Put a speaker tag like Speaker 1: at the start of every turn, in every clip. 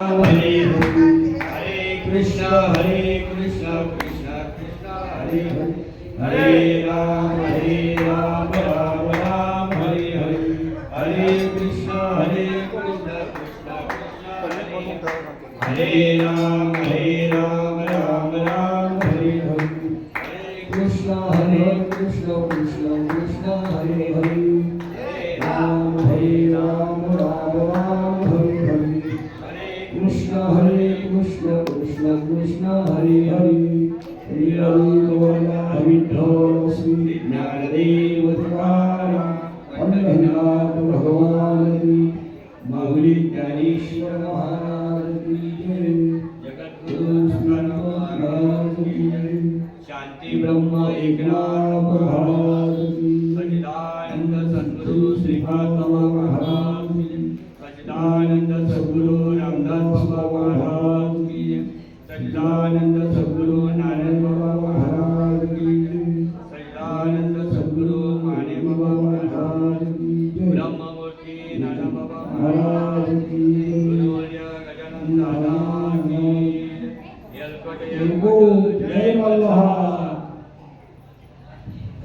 Speaker 1: हरे हरे कृष्ण कृष्ण कृष्ण हरे हरे हरे राम राम राम हरे हरे हरे कृष्ण कृष्ण कृष्ण हरे राम राम राम हरे हरे हरे कृष्ण कृष्ण कृष्ण हरे हरे राम राम राम हरे हरे कृष्ण कृष्ण कृष्ण हरे हरे हरे गोविंद विठ्ठल श्री ज्ञानदेव तुकाराम पंढरीनाथ भगवान की माऊली ज्ञानेश्वर महाराज की जय जगद्गुरु महाराज की जय शांती ब्रह्म एकनाथ महाराज की सच्चिदानंद सद्गुरु श्रीपाद महाराज की सच्चिदानंद सद्गुरु रामदास बाबा महाराज की सच्चिदानंद सद्गुरु नारायण बाबा महाराज की सच्चिदानंद सद्गुरु माने बाबा महाराज की ब्रह्ममूर्ति नाना बाबा महाराज की गुरुवर्य गजानन दादा की जय मल्हार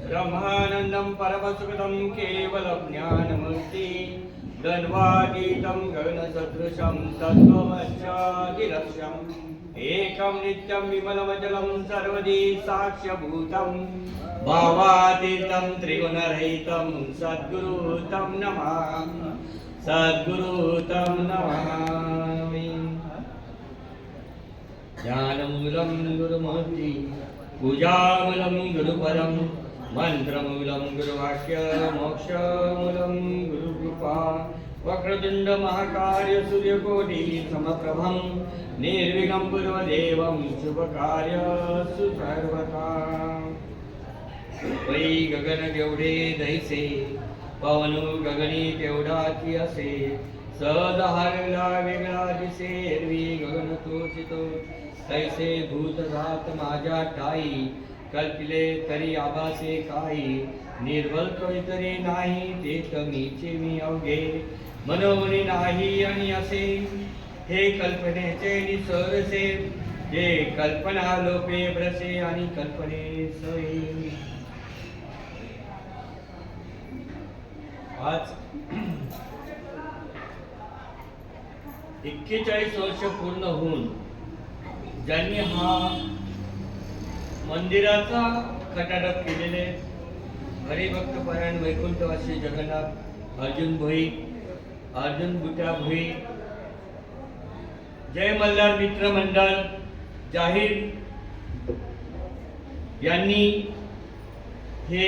Speaker 1: ब्रह्मानंदं परमसुखदं केवलं ज्ञानमूर्ति धन्वातीतं गगनसदृशं तत्त्वमच्चादिलक्ष्यम् एकं नित्यं विमलमचलं सर्वदी साक्ष्यभूतं भावातीतं त्रिगुणरहितं सद्गुरुतं नमामि सद्गुरुतं नमामि ज्ञानमूलं गुरुमूर्ति पूजामूलं गुरुपरं मंत्रमूलं गुरुवाक्य मोक्षमूलं गुरुकृपा वक्रतुण्ड महाकाय सूर्यकोटि समप्रभं निर्विघ्नं कुर्वदेवं शुभकार्येषु सर्वदा वै गगन जेवढे दैसे पवनो गगनी तेवढाची असे सहज हारला वेगळा दिसे एरवी गगन तोचितो तैसे भूतघात माझ्या ठाई कल्पिले तरी आभासे काही निर्बल कवितरी नाही ते मीचे मी अवघे मनोमनी नाही आणि असे हे कल्पनेचे निसरसे जे कल्पना लोपे ब्रसे आणि कल्पने सोयी आज 41 वर्ष पूर्ण होऊन ज्यांनी हा मंदिराचा खटाटप केलेले हरिभक्त परायण वैकुंठवासी जगन्नाथ अर्जुन बुट्या भोई जय मल्हार मित्र मंडळ जाहीर यांनी हे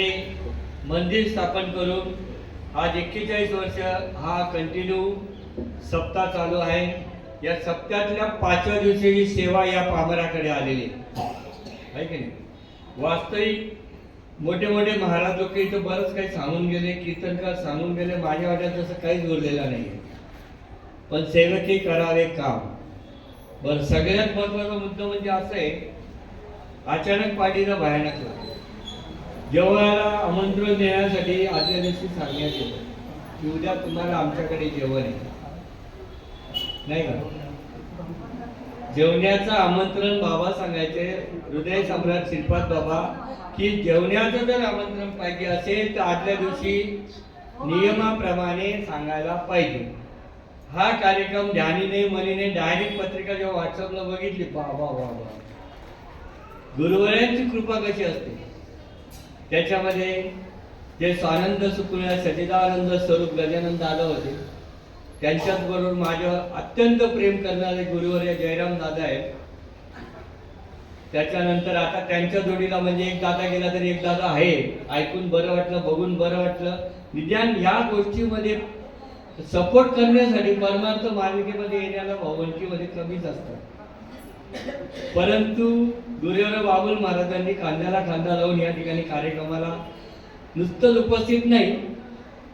Speaker 1: मंदिर स्थापन करून आज 41 वर्ष हा कंटिन्यू सप्ताह चालू आहे. या सप्त्यातल्या 5व्या दिवशी ही सेवा या पामराकडे आलेली आहे की नाही. वास्तविक मोठे मोठे महाराज लोक इथं बरंच काही सांगून गेले, कीर्तनकार सांगून गेले, माझ्या वाट्यात तसं काहीच उरलेलं नाही. पण सेवकी करावे काम. बरं, सगळ्यात महत्वाचा मुद्दा म्हणजे असं आहे, अचानक पाठीला भयानक लागला. जेवणाला आमंत्रण देण्यासाठी आदल्या दिवशी सांगण्यात येतं की उद्या तुम्हाला आमच्याकडे जेवण आहे, नाही का. जेवण्याचं आमंत्रण बाबा सांगायचे, हृदय सम्राट श्रीपाद बाबा, की जेवण्याचं जर आमंत्रण पाहिजे असेल तर आदल्या दिवशी नियमाप्रमाणे सांगायला पाहिजे. हा कार्यक्रम ध्यानीने मनीने डायरेक्ट पत्रिका जेव्हा व्हॉट्सअपला बघितली, बाबा बाबा गुरुवरायांची कृपा कशी असते. त्याच्यामध्ये जे स्वानंद सुकुळ्या सचिदानंद स्वरूप गजानन दादा होते, त्यांच्याच बरोबर माझं अत्यंत प्रेम करणारे गुरुवर्य जयराम दादा आहे. त्याच्यानंतर आता त्यांच्या जोडीला म्हणजे एक दादा गेला तरी एक दादा आहे. ऐकून बरं वाटलं, बघून बरं वाटलं. निदान या गोष्टीमध्ये सपोर्ट करण्यासाठी परमार्थ मार्गिकेमध्ये येण्याला भावंकीमध्ये कमीच असतात. परंतु गुरुवर्य बाबुल महाराजांनी खांद्याला खांदा लावून या ठिकाणी कार्यक्रमाला नुसतं उपस्थित नाही,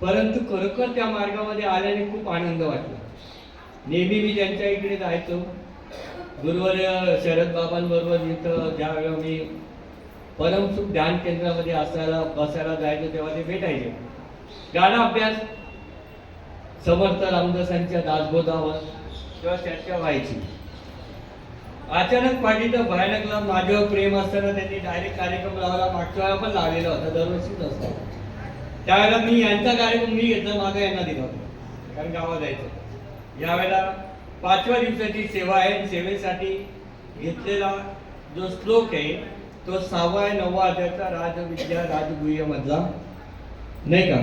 Speaker 1: परंतु खरोखर त्या मार्गामध्ये आल्याने खूप आनंद वाटला. नेहमी मी त्यांच्या इकडे जायचो. गुरुवर्य शरद बाबांबरोबर इथं ज्यावेळेला मी परमसुख ध्यान केंद्रामध्ये बसायला जायचो तेव्हा ते भेटायचे. गाणं अभ्यास समर्थ रामदासांच्या दासबोधावर किंवा त्याच्या व्हायची. अचानक पाठीत भयानकला माझ्यावर प्रेम असताना त्यांनी डायरेक्ट कार्यक्रम लावला. मागच्या वेळा पण लावलेला होता, दरवर्षीच असतो. त्यावेळेला मी यांचा कार्यक्रम मी घेतला, माझा यांना दिला होता, कारण गावात जायचं. यावेळेला 5व्या दिवसाची सेवा आहे. सेवेसाठी घेतलेला जो श्लोक आहे तो 6व्या 9व्या अध्यायाचा राजविद्या राजगुह्य मधला नाही का,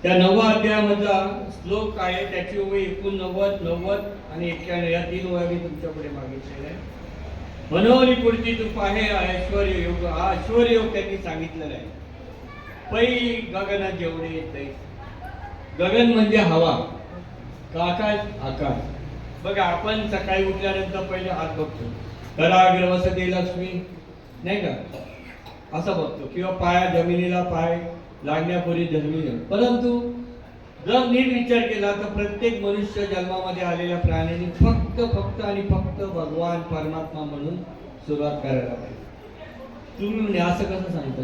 Speaker 1: त्या 9व्या अध्यायामधला श्लोक आहे. त्याची ओळी 89, 90 आणि 91 या 3 ओळी मी तुमच्यापुढे मागितलेल्या आहे. मनोहरी पूर्ती तू पाहे ऐश्वर्य योग, हा ऐश्वर्य योग त्यांनी सांगितलेला आहे. पै गगन जेवढे येते, गगन म्हणजे हवा, आकाश आकाश. बघा आपण सकाळी उठल्यानंतर पहिले हात बघतो, कराग्र वसते लक्ष्मी नाही का, असं बघतो, किंवा पाया जमिनीला पाय लागण्यापूर्वी धर्मी. परंतु जर नीट विचार केला तर प्रत्येक मनुष्य जन्मामध्ये आलेल्या प्राण्याने फक्त आणि फक्त भगवान परमात्मा म्हणून सुरुवात करायला पाहिजे. तुम्ही असं कसं सांगता?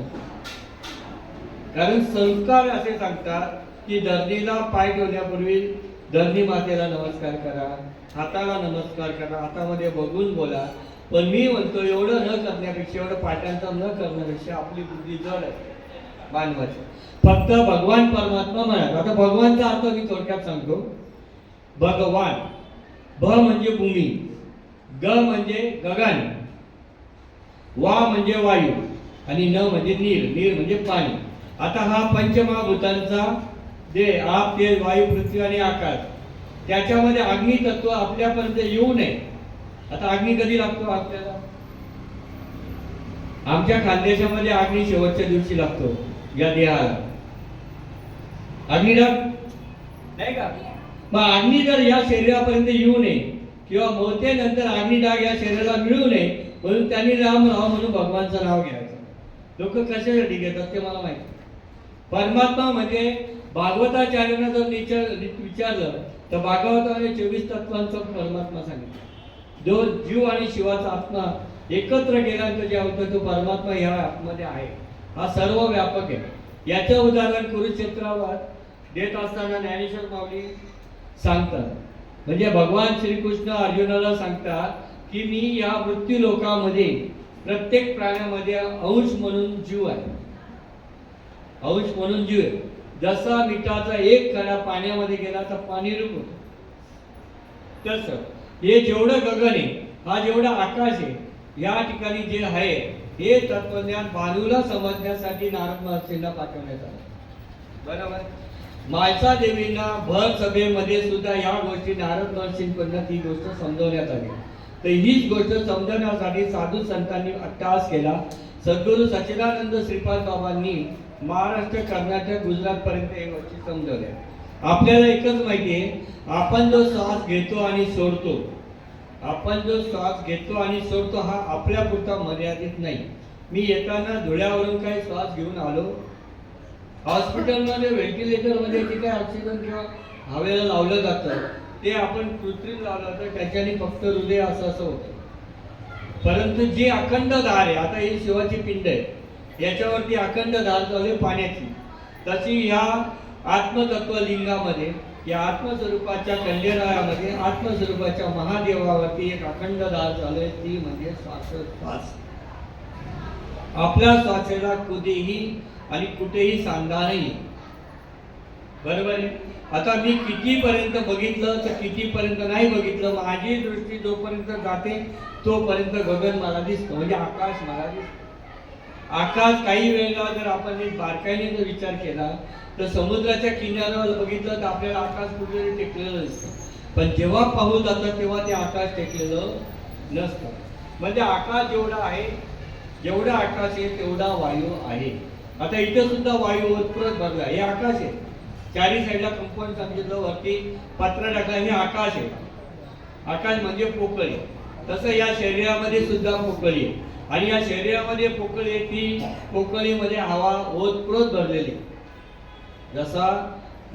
Speaker 1: कारण संस्कार असे सांगतात की धरणीला पाय ठेवण्यापूर्वी धरणी मातेला नमस्कार करा, हाताला नमस्कार करा, हातामध्ये बघून बोला. पण मी म्हणतो एवढं न करण्यापेक्षा, एवढं पाठांतर न करण्यापेक्षा आपली बुद्धी जड आहे मानवाची. फक्त भगवान परमात्मा म्हणा. आता भगवानचा अर्थ मी थोडक्यात सांगतो. भगवान, भ म्हणजे भूमी, ग म्हणजे गगन, वा म्हणजे वायू आणि न म्हणजे नीर, नीर म्हणजे पाणी. आता हा पंचमहाभूतांचा जे आप, तेज, वायू, पृथ्वी आणि आकाश, त्याच्यामध्ये अग्नी तत्व आपल्यापर्यंत येऊ नये. आता अग्नी कधी लागतो आपल्याला? आमच्या खानदेशामध्ये अग्नी शेवटच्या दिवशी लागतो या देहाला. अग्निडाग नाही का? मग अग्नी जर या शरीरापर्यंत येऊ नये किंवा मौतेनंतर अग्निडाग या शरीराला मिळू नये म्हणून त्यांनी राम राम म्हणून भगवानचं नाव घ्यायचं. लोक कशासाठी घेतात ते मला माहिती. परमात्मा म्हणजे भागवताचार्यांना जर विचारलं तर भागवताने 24 तत्वांचा परमात्मा सांगितलं. जो जीव आणि शिवाचा आत्मा एकत्र गेल्यानंतर जे होतं तो परमात्मा ह्या आतमध्ये आहे. हा सर्व व्यापक आहे. याचं उदाहरण कुरुक्षेत्रावर देत असताना ज्ञानेश्वर माऊली सांगतात. म्हणजे भगवान श्रीकृष्ण अर्जुनाला सांगतात की मी या मृत्यू लोकामध्ये प्रत्येक प्राण्यामध्ये अंश म्हणून जीव आहे, अंश म्हणून जीव आहे. जसा मिठाचा एक कणा पाण्यामध्ये गेला तर पाणी रुकतो, तसं हे जेवढं गगन आहे, हा जेवढा आकाश आहे, या ठिकाणी जे आहे हे तत्वज्ञान भानूला समजण्यासाठी नारद महर्षींना पाठवण्यात आलं. बरोबर. माळसा देवींना भर सभेमध्ये सुद्धा या गोष्टी नारद महर्षींकडून ती गोष्ट समजवण्यात आली. तर हीच गोष्ट समजवण्यासाठी साधू संतांनी अट्टहास केला. सद्गुरू सच्चिदानंद श्रीपाद बाबांनी महाराष्ट्र, कर्नाटक, गुजरात पर्यंत हे गोष्टी समजवल्या. आपल्याला एकच माहिती आहे, आपण जो श्वास घेतो आणि सोडतो, आपण जो श्वास घेतो आणि सोडतो हा आपल्या पुरता मर्यादित नाही. मी येताना धुळ्यावरून काही श्वास घेऊन आलो. हॉस्पिटलमध्ये व्हेंटिलेटरमध्ये जे काही ऑक्सिजन किंवा हवेला लावलं जातं ते आपण कृत्रिम लावलं तर त्याच्याने फक्त हृदय असं होतं. परंतु जी अखंड धार आहे, आता ही शिवाची पिंड आहे, याच्यावरती अखंड धार चालू आहे पाण्याची. तशी ह्या आत्मतत्व लिंगामध्ये, या आत्मस्वरूपाच्या कंडेरामध्ये, आत्मस्वरूपाच्या महादेवावरती एक अखंड धार चालू आहे, ती म्हणजे श्वासोच्छ्वास. आपल्या श्वासाला कधीही आणि कुठेही सांधा नाही. बरोबर आहे. आता मी कितीपर्यंत बघितलं तर कितीपर्यंत नाही बघितलं, माझी दृष्टी जोपर्यंत जाते तोपर्यंत गगन मला दिसतो, म्हणजे आकाश मला दिसतो. आकाश काही वेळेला जर आपण एक बारकाईने जर विचार केला तर समुद्राच्या किनाऱ्यावर बघितलं तर आपल्याला आकाश कुठेतरी टेकलेलं दिसतं, पण जेव्हा पाहू जातं तेव्हा ते आकाश टेकलेलं नसतं. म्हणजे आकाश जेवढा आहे, जेवढा आकाश आहे तेवढा वायू आहे. आता इथं सुद्धा वायू ओतप्रत भरला, हे आकाश आहे. चारी साईडला कंपाऊंड सांगितलं, वरती पत्रा टाकला, हे आकाश आहे. आकाश म्हणजे पोकळी. तसं या शरीरामध्ये सुद्धा पोकळी आहे आणि या शरीरामध्ये पोकळी आहे, ती पोकळीमध्ये हवा ओतप्रोत भरलेली. जसा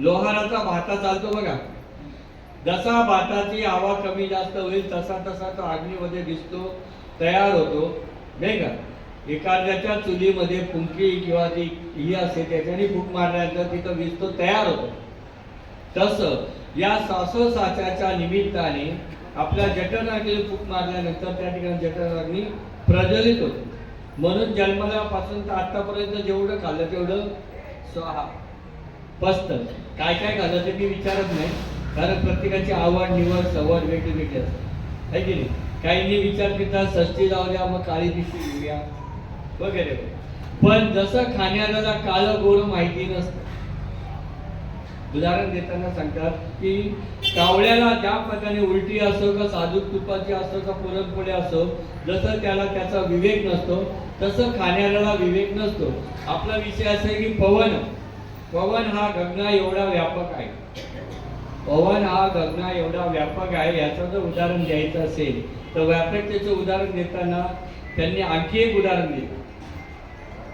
Speaker 1: लोहाराचा भाता चालतो बघा, जसा भाताची हवा कमी जास्त होईल तसा तसा तो अग्नीमध्ये दिसतो, तयार होतो नाही का. एखाद्याच्या चुलीमध्ये फुंकी किंवा ती ही असते त्याच्याने फूक मारल्यानंतर तिथं वीज तो तयार होतो. तसं या श्वासोच्छ्वासाच्या निमित्ताने आपल्या जठराग्नीला फूक मारल्यानंतर त्या ठिकाणी जठराग्नी प्रज्वलित होते. म्हणून जन्मल्यापासून तर आतापर्यंत जेवढं खाल्लं तेवढं स्वाहा पचतं. काय काय खाल्लं ते मी विचारत नाही, कारण प्रत्येकाची आवड निवड सवड वेगळी असते, आहे की नाही. काहींनी विचार केला षष्टी जाऊ द्या, मग काळी पिशवी घेऊया वगैरे. पण जसं खाण्याला काळं गोरं माहिती नसतं. उदाहरण देताना सांगतात की कावळ्याला ज्या प्रकारे उलटी असो का साजूक तुपाची असो का पुरणपोळी असो, जसं त्याला त्याचा विवेक नसतो तसं खाण्याला विवेक नसतो. आपला विषय असा आहे की पवन हा गगना एवढा व्यापक आहे. पवन हा गगना एवढा व्यापक आहे. याचं जर उदाहरण द्यायचं असेल तर व्यापकतेचं उदाहरण देताना त्यांनी आणखी एक उदाहरण दिलं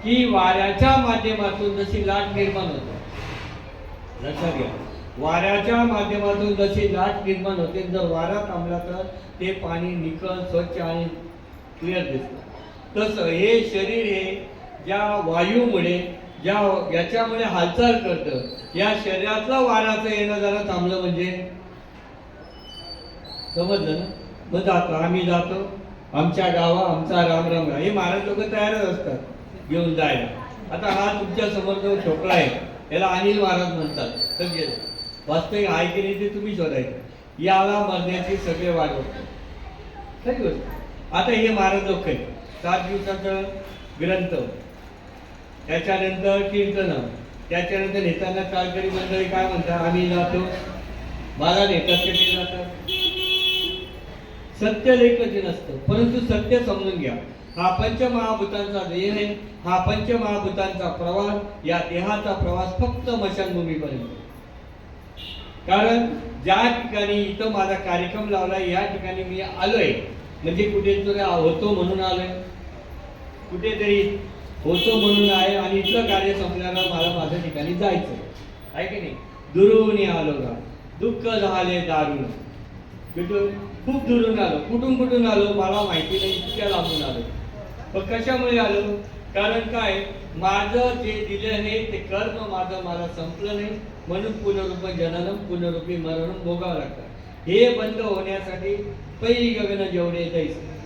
Speaker 1: की वाऱ्याच्या माध्यमातून जशी लाट निर्माण होते, लक्षात घ्या, वाऱ्याच्या माध्यमातून जशी लाट निर्माण होते, जर वारा थांबला तर ते पाणी निखळ स्वच्छ आणि क्लिअर दिसतं. तसं हे शरीर हे ज्या वायूमुळे ज्या याच्यामुळे हालचाल करतं, या शरीरातलं वाऱ्याचं येणं जरा थांबलं म्हणजे समजलं ना. मग जातो, आम्ही जातो आमच्या गावा आमचा राम राम. हे महाराज लोक तयारच असतात घेऊन जायला. आता हा तुमच्या समोर जो ठोकळा आहे याला अनिल महाराज म्हणतात. समजेल वास्तविक आहे की नाही ते तुम्ही शोधायचं. याला मरण्याची सगळे वाढवतात, खरी गोष्ट. आता हे महाराज लोक आहे 7 दिवसाचं ग्रंथ, त्याच्यानंतर कीर्तन, त्याच्यानंतर नेताना काळकरी मंडळी काय म्हणतात, आम्ही जातो मला नेतात ते जातात. सत्य लेखचे नसतं, परंतु सत्य समजून घ्या. हा पंचमहाभूतांचा देह आहे. हा पंचमहाभूतांचा प्रवास, या देहाचा प्रवास फक्त मशानभूमीपर्यंत. कारण ज्या ठिकाणी इथं माझा कार्यक्रम लावला, या ठिकाणी मी आलोय म्हणजे कुठेतरी होतो म्हणून आलोय, कुठेतरी होतो म्हणून आहे. आणि इथलं कार्य संपल्यानं मला माझ्या ठिकाणी जायचं आहे की नाही. दुरून आलो का, दुःख झाले दारुण. खूप दुरून आलो, कुठून आलो मला माहिती नाही, इतक्या लांबून आलो. पण कशामुळे आलो, कारण काय, माझं जे दिलं आहे ते कर्म माझं मला संपलं नाही, म्हणून पुनरुप जननम पुनरुपी मरणम भोगावं लागतं. हे बंद होण्यासाठी पै गगन जेवढे जायचं,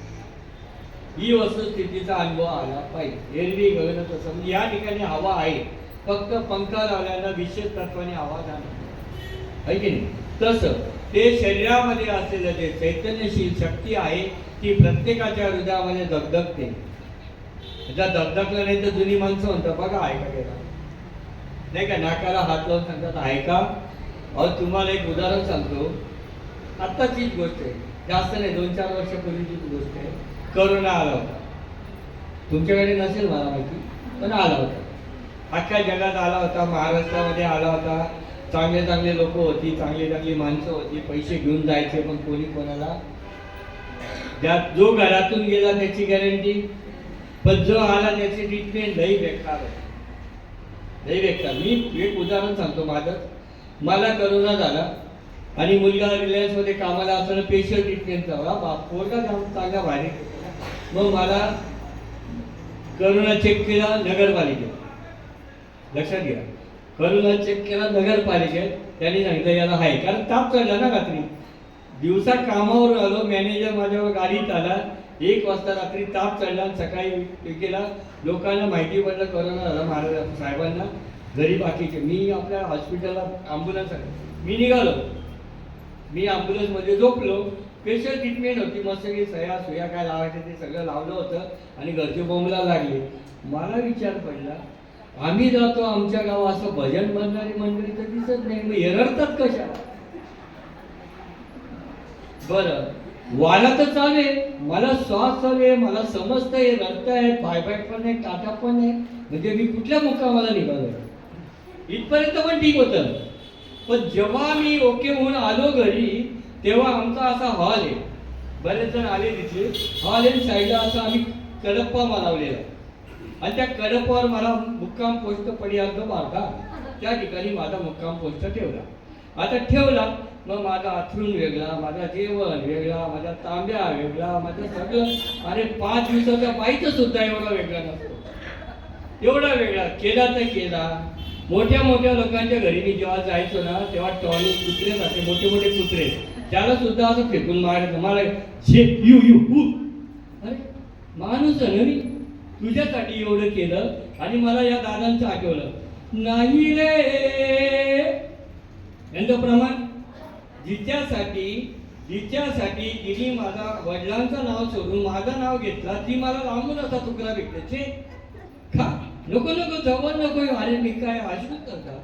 Speaker 1: ही वस्तुस्थितीचा अनुभव आला पाहिजे. एरवी गगन तसं म्हणजे या ठिकाणी हवा आहे, फक्त पंखा लावल्यानं विशेष तत्वाने हवा जाणार आहे की नाही. तसं ते शरीरामध्ये असलेलं जे चैतन्यशील शक्ती आहे ती प्रत्येकाच्या हृदयामध्ये धगधगते. जर धगधगलं नाही तर जुनी माणसं म्हणतात बघा ऐका गेला नाही का, नाकाला हात लावून सांगतात ऐका. अहो तुम्हाला एक उदाहरण सांगतो, आत्ताचीच गोष्ट आहे, जास्त नाही 2-4 वर्षापूर्वीचीच गोष्ट आहे. करोना आला होता, तुमच्याकडे नसेल मला माहिती, पण आला होता. अख्ख्या जगात आला होता, महाराष्ट्रामध्ये आला होता. चांगले लोक होती, चांगली माणसं होती, पैसे घेऊन जायचे, पण कोणी कोणाला जो घरातून गेला त्याची गॅरंटी, पण जो आला त्याची ट्रीटमेंट लई बेकार. मी एक उदाहरण सांगतो माझं. मला करोना झाला आणि मुलगा रिलायन्स मध्ये कामाला असताना स्पेशल ट्रीटमेंट झाला, पोरगा चांगला भारी. मग मला करोना चेक केला नगरपालिकेत, लक्षात घ्या, करोना चेक केला नगरपालिकेत. त्यांनी सांगितलं याला आहे, कारण ताप चढला ना रात्री. दिवसा कामावर आलो, मॅनेजर माझ्यावर गाडीत आला, 1 वाजता रात्री ताप चढला. सकाळी केला, लोकांना माहिती पडलं करोना झाला महाराज साहेबांना. घरी बाकीचे, मी आपल्या हॉस्पिटलला ॲम्ब्युलन्स आहे, मी निघालो, मी ॲम्ब्युलन्समध्ये झोपलो. स्पेशल ट्रीटमेंट होती, मस्त की सह्या सुया काय लावायचं ते सगळं लावलं होतं आणि घरचे बोंबला लागले. मला विचार पडला, आम्ही जातो आमच्या गावात, असं भजन म्हणणारी मंडळी तर दिसत नाही, मग एरडतात कशा. बरं वारा तर चालेल, मला श्वास चालेल, मला समजतंय, रडताय, पायबॅक पण नाही, टाटा पण नाही, म्हणजे मी कुठल्या मुक्कामाला निघालो. इथपर्यंत पण ठीक होतं. पण जेव्हा मी ओके म्हणून आलो घरी, तेव्हा आमचा असा हॉल आहे, बरेच जण आले तिथे. हॉल आहे, साईडला असं आम्ही कडप्पा मारवलेला, आणि त्या कडप्पावर मला मुक्काम पोस्ट पडियाल मारता, त्या ठिकाणी माझा मुक्काम पोस्ट ठेवला. आता ठेवला, मग माझा अथरून वेगळा, माझा जेवण वेगळा, माझा तांब्या वेगळा, माझं सगळं. अरे 5 दिवसाच्या बाईचं सुद्धा एवढा वेगळा नसतो, एवढा वेगळा केला तर केला. मोठ्या लोकांच्या घरी मी जेव्हा जायचो ना, तेव्हा टॉयलेट कुत्रे जाते, मोठे कुत्रे त्याला सुद्धा असं फेकून मारायचं, मला शे यू यू ऊ. अरे माणूस आहे ना मी, तुझ्यासाठी एवढं केलं आणि मला या दादांचं आठवलं नाही रे. यांचं प्रमाण जिच्यासाठी तिने माझा वडिलांचं नाव सोडून माझं नाव घेतला, ती मला लांबून असा तुकडा भेटण्याचे खा. नको नको जवळ नको. अरे मी काय आश्रित करता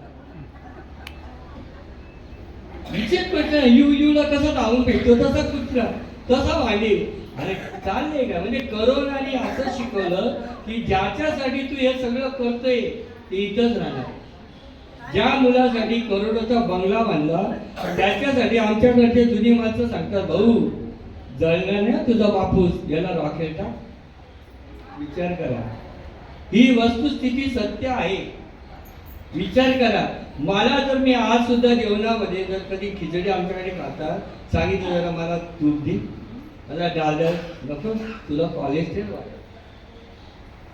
Speaker 1: विशेष प्रश्न. यूला कसा धावून भेटतो तसा कुठला तसा भांडे. अरे चाललंय का म्हणजे करोनाने असं शिकवलं की ज्याच्यासाठी तू हे सगळं करतोय ते इथंच राहणार. ज्या मुलासाठी करोडोचा बंगला बांधला त्याच्यासाठी आमच्याकडचे जुनी माणसं सांगतात भाऊ जळलं ना तुझा बापूस, याला रॉकेट टाक. विचार करा, ही वस्तुस्थिती सत्य आहे. विचार करा. मला जर मी आज सुद्धा जेवणामध्ये जर कधी खिचडी आमच्याकडे खातात सांगितलं जरा मला तूप दे, मला डाळ नको, तुला कोलेस्ट्रॉल वाढ.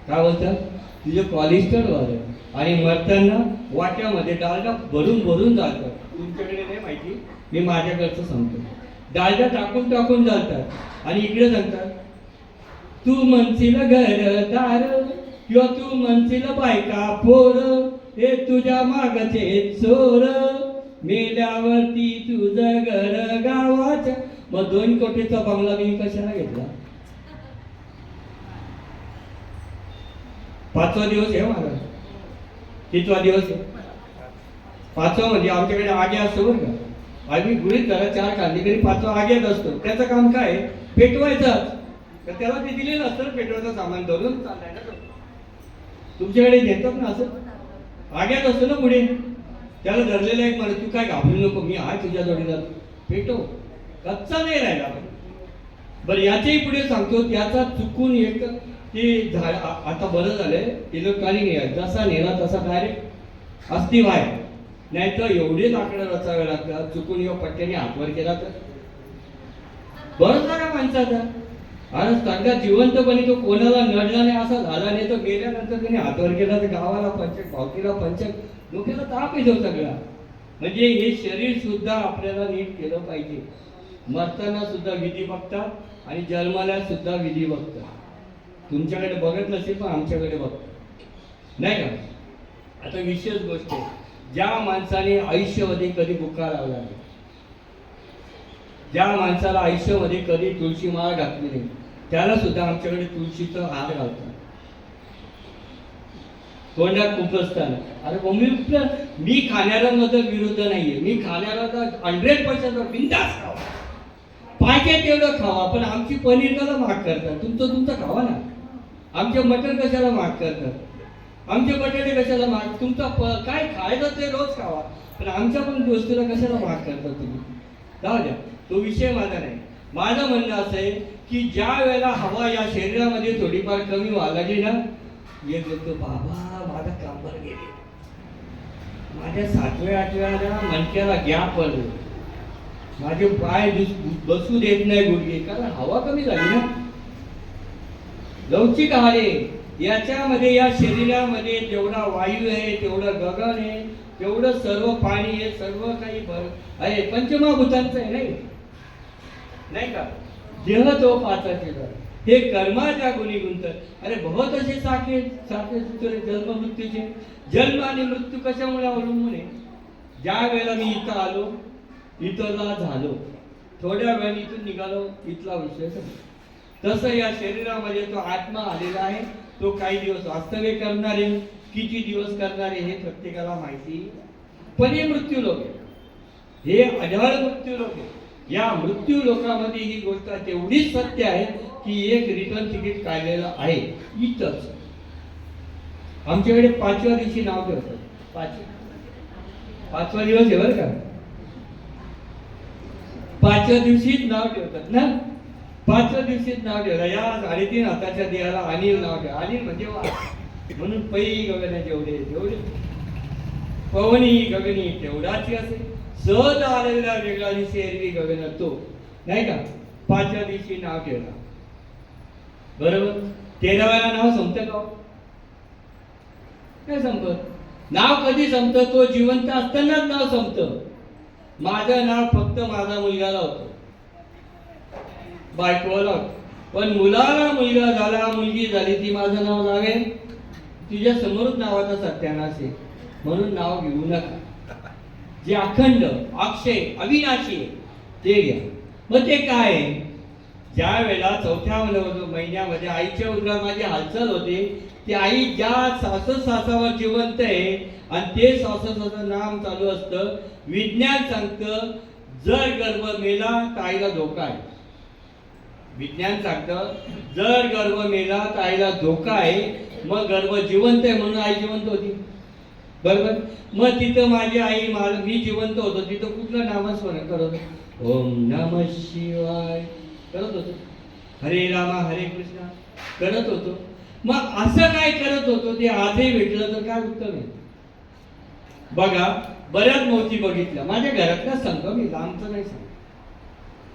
Speaker 1: काय बोलतात? तुझे कोलेस्ट्रॉल वाढ. आणि मरताना वाट्यामध्ये डालडा भरून भरून जातात. तुमच्याकडे नाही माहिती, मी माझ्याकडचं सांगतो. डालडा टाकून टाकून जातात आणि इकडे सांगतात तू म्हणशील घरदार किंवा तू म्हणशील बायका पोर, हे तुझ्या मागचे चोर, मेल्यावरती तुझं घर गावाच्या. मग 2 कोटीचा बंगला मी कशाला घेतला? 5वा दिवस आहे माझा. कितवा दिवस आहे? 5वा म्हणजे आमच्याकडे आगे असतो बरं का. आम्ही गुढीत धरा 4 कांदेकरी 5वा आग्यात असतो. त्याचं काम काय? पेटवायचं. तर त्याला ते दिलेलं असतं पेटवायचं सामान धरून चाललाय ना. तुमच्याकडे देतात ना असं आग्यात असतो ना पुढे. त्याला धरलेलं एक मला तू काय घाबरू नको, मी आहे तुझ्या जोडीला, पेटव. कच्चा नाही राहिला. बरं याच्याही पुढे सांगतो, त्याचा चुकून एक ते झाड आता बरं झालंय इलेक्ट्रॉनिक आहे, जसा नेला तसा डायरेक्ट असती बाहेर. नाही तर एवढे लाकडं रचावे लागतात. चुकून येऊ पट्ट्याने हातवर केला तर बरं झाला माणसाचा. आणि सगळ्या जिवंतपणे तो कोणाला नडला नाही असा झाला नाही. तर गेल्यानंतर त्याने हातवर केला तर गावाला पंचक, भावकीला पंचक, डोक्याला ताप येतो सगळा. म्हणजे हे शरीर सुद्धा आपल्याला नीट केलं पाहिजे. मरताना सुद्धा विधी बघतात आणि जन्माला सुद्धा विधी बघतात. तुमच्याकडे बघत नसेल पण आमच्याकडे बघतात नाही का. आता विशेष गोष्ट आहे, ज्या माणसाने आयुष्यामध्ये कधी बुखार लावला नाही, ज्या माणसाला आयुष्यामध्ये कधी तुळशी माळ घातली नाही, त्याला सुद्धा आमच्याकडे तुळशीचं हार घालतात. तोंडात खुपसताना. अरे मी खाणाऱ्यांमध्ये विरुद्ध नाहीये. मी खाणाऱ्याला 100% बिनधास्त खावा, पाहिजे तेवढं खावा. पण आमची पनीर कशाला महाग करतात? तुमचं खावा ना. आमचे मटण कशाला महाग करतात? आमचे बटाटे कशाला महाग? तुमचा काय खायचं ते रोज खावा, पण आमच्या पण गोष्टीला कशाला महाग करतात तुम्ही? जाऊ द्या, तो विषय माझा नाही. माझं म्हणणं असं आहे की ज्या वेळेला हवा या शरीरामध्ये थोडीफार कमी व्हायला लागली ना, एक बोलतो बाबा माझा कांबर गेले, माझ्या 7व्या 8व्या मणक्याला गॅप पडलो, माझे पाय बसू देत नाही गुडघे, कारण हवा कमी झाली ना. लवचिक आले याच्यामध्ये, या शरीरामध्ये जेवढा वायू आहे, तेवढं गगन आहे, तेवढं सर्व पाणी आहे, सर्व काही आहे, पंचमहाभूतांचं आहे नाही का. देह तो पाचाचे हे कर्माच्या गुणी गुंतत. अरे बहुत असे साखे जन्म मृत्यूचे. जन्म आणि मृत्यू कशामुळे अवलंबून आहे? ज्या वेळेला मी इथं आलो, इथला झालो, थोड्या वेळाने इथून निघालो, इथला विषय संपला. तसं या शरीरामध्ये तो आत्मा आलेला आहे. तो काही दिवस वास्तव्य करणार आहे, किती दिवस करणार आहे हे प्रत्येकाला माहिती. पण हे मृत्यू लोक आहे, हे अढळ मृत्यू लोक आहे. या मृत्यू लोकांमध्ये ही गोष्ट तेवढीच सत्य आहे की एक रिटर्न तिकीट काढलेलं आहे इथंच. आमच्याकडे 5व्या दिवशी नाव ठेवतात. 5वा दिवस आहे बरं का. 5व्या दिवशीच नाव ठेवतात ना. 5व्या दिवशीच नाव ठेवलं. या 3.5 हाताच्या देहाला अनिल नाव ठेव. अनिल म्हणजे म्हणून पै गगन जेवढे जेवढे पवनी गगनी तेवढाची असे. सहज आलेला वेगळा दिवशी एरवी गगन तो नाही का. 5व्या दिवशी नाव ठेवला बरोबर. 13व्याला नाव संपतं का? काय संपत? नाव कधी संपतं? तो जिवंत असतानाच नाव संपतं. माझं नाव फक्त माझा मुलगाला होतं, बायकोला होतं. पण मुलाला मुलगा झाला, मुलगी झाली, ती माझं नाव लावेल, तुझ्या समोरच नावाचा सत्यानाश आहे, म्हणून नाव घेऊ नका. जे अखंड, अक्षय, अविनाशी आहे ते घ्या. मग ते काय आहे? ज्या वेळेला चौथ्या महिन्यामध्ये आईच्या उदरात माझी हालचाल होते, ती आई ज्या सासावर जिवंत आहे आणि ते सासाचं नाम चालू असतं. विज्ञान सांगतं जर गर्भ मेला तर आईला धोका आहे. विज्ञान सांगतं जर गर्भ मेला तर आईला धोका आहे. मग गर्भ जिवंत आहे म्हणून आई जिवंत होती, बरोबर. मग तिथं माझी आई, मी जिवंत होतो तिथं कुठलं नामस्मरण करत? ओम नमः शिवाय करत होतो, हरे रामा हरे कृष्णा करत होतो. मग असं काय करत होतो ते आजही भेटलं तर काय उत्तर आहे? बघा, बऱ्याच मोठी बघितल्या माझ्या घरातल्या सांगतो मी, लांबचं नाही सांग.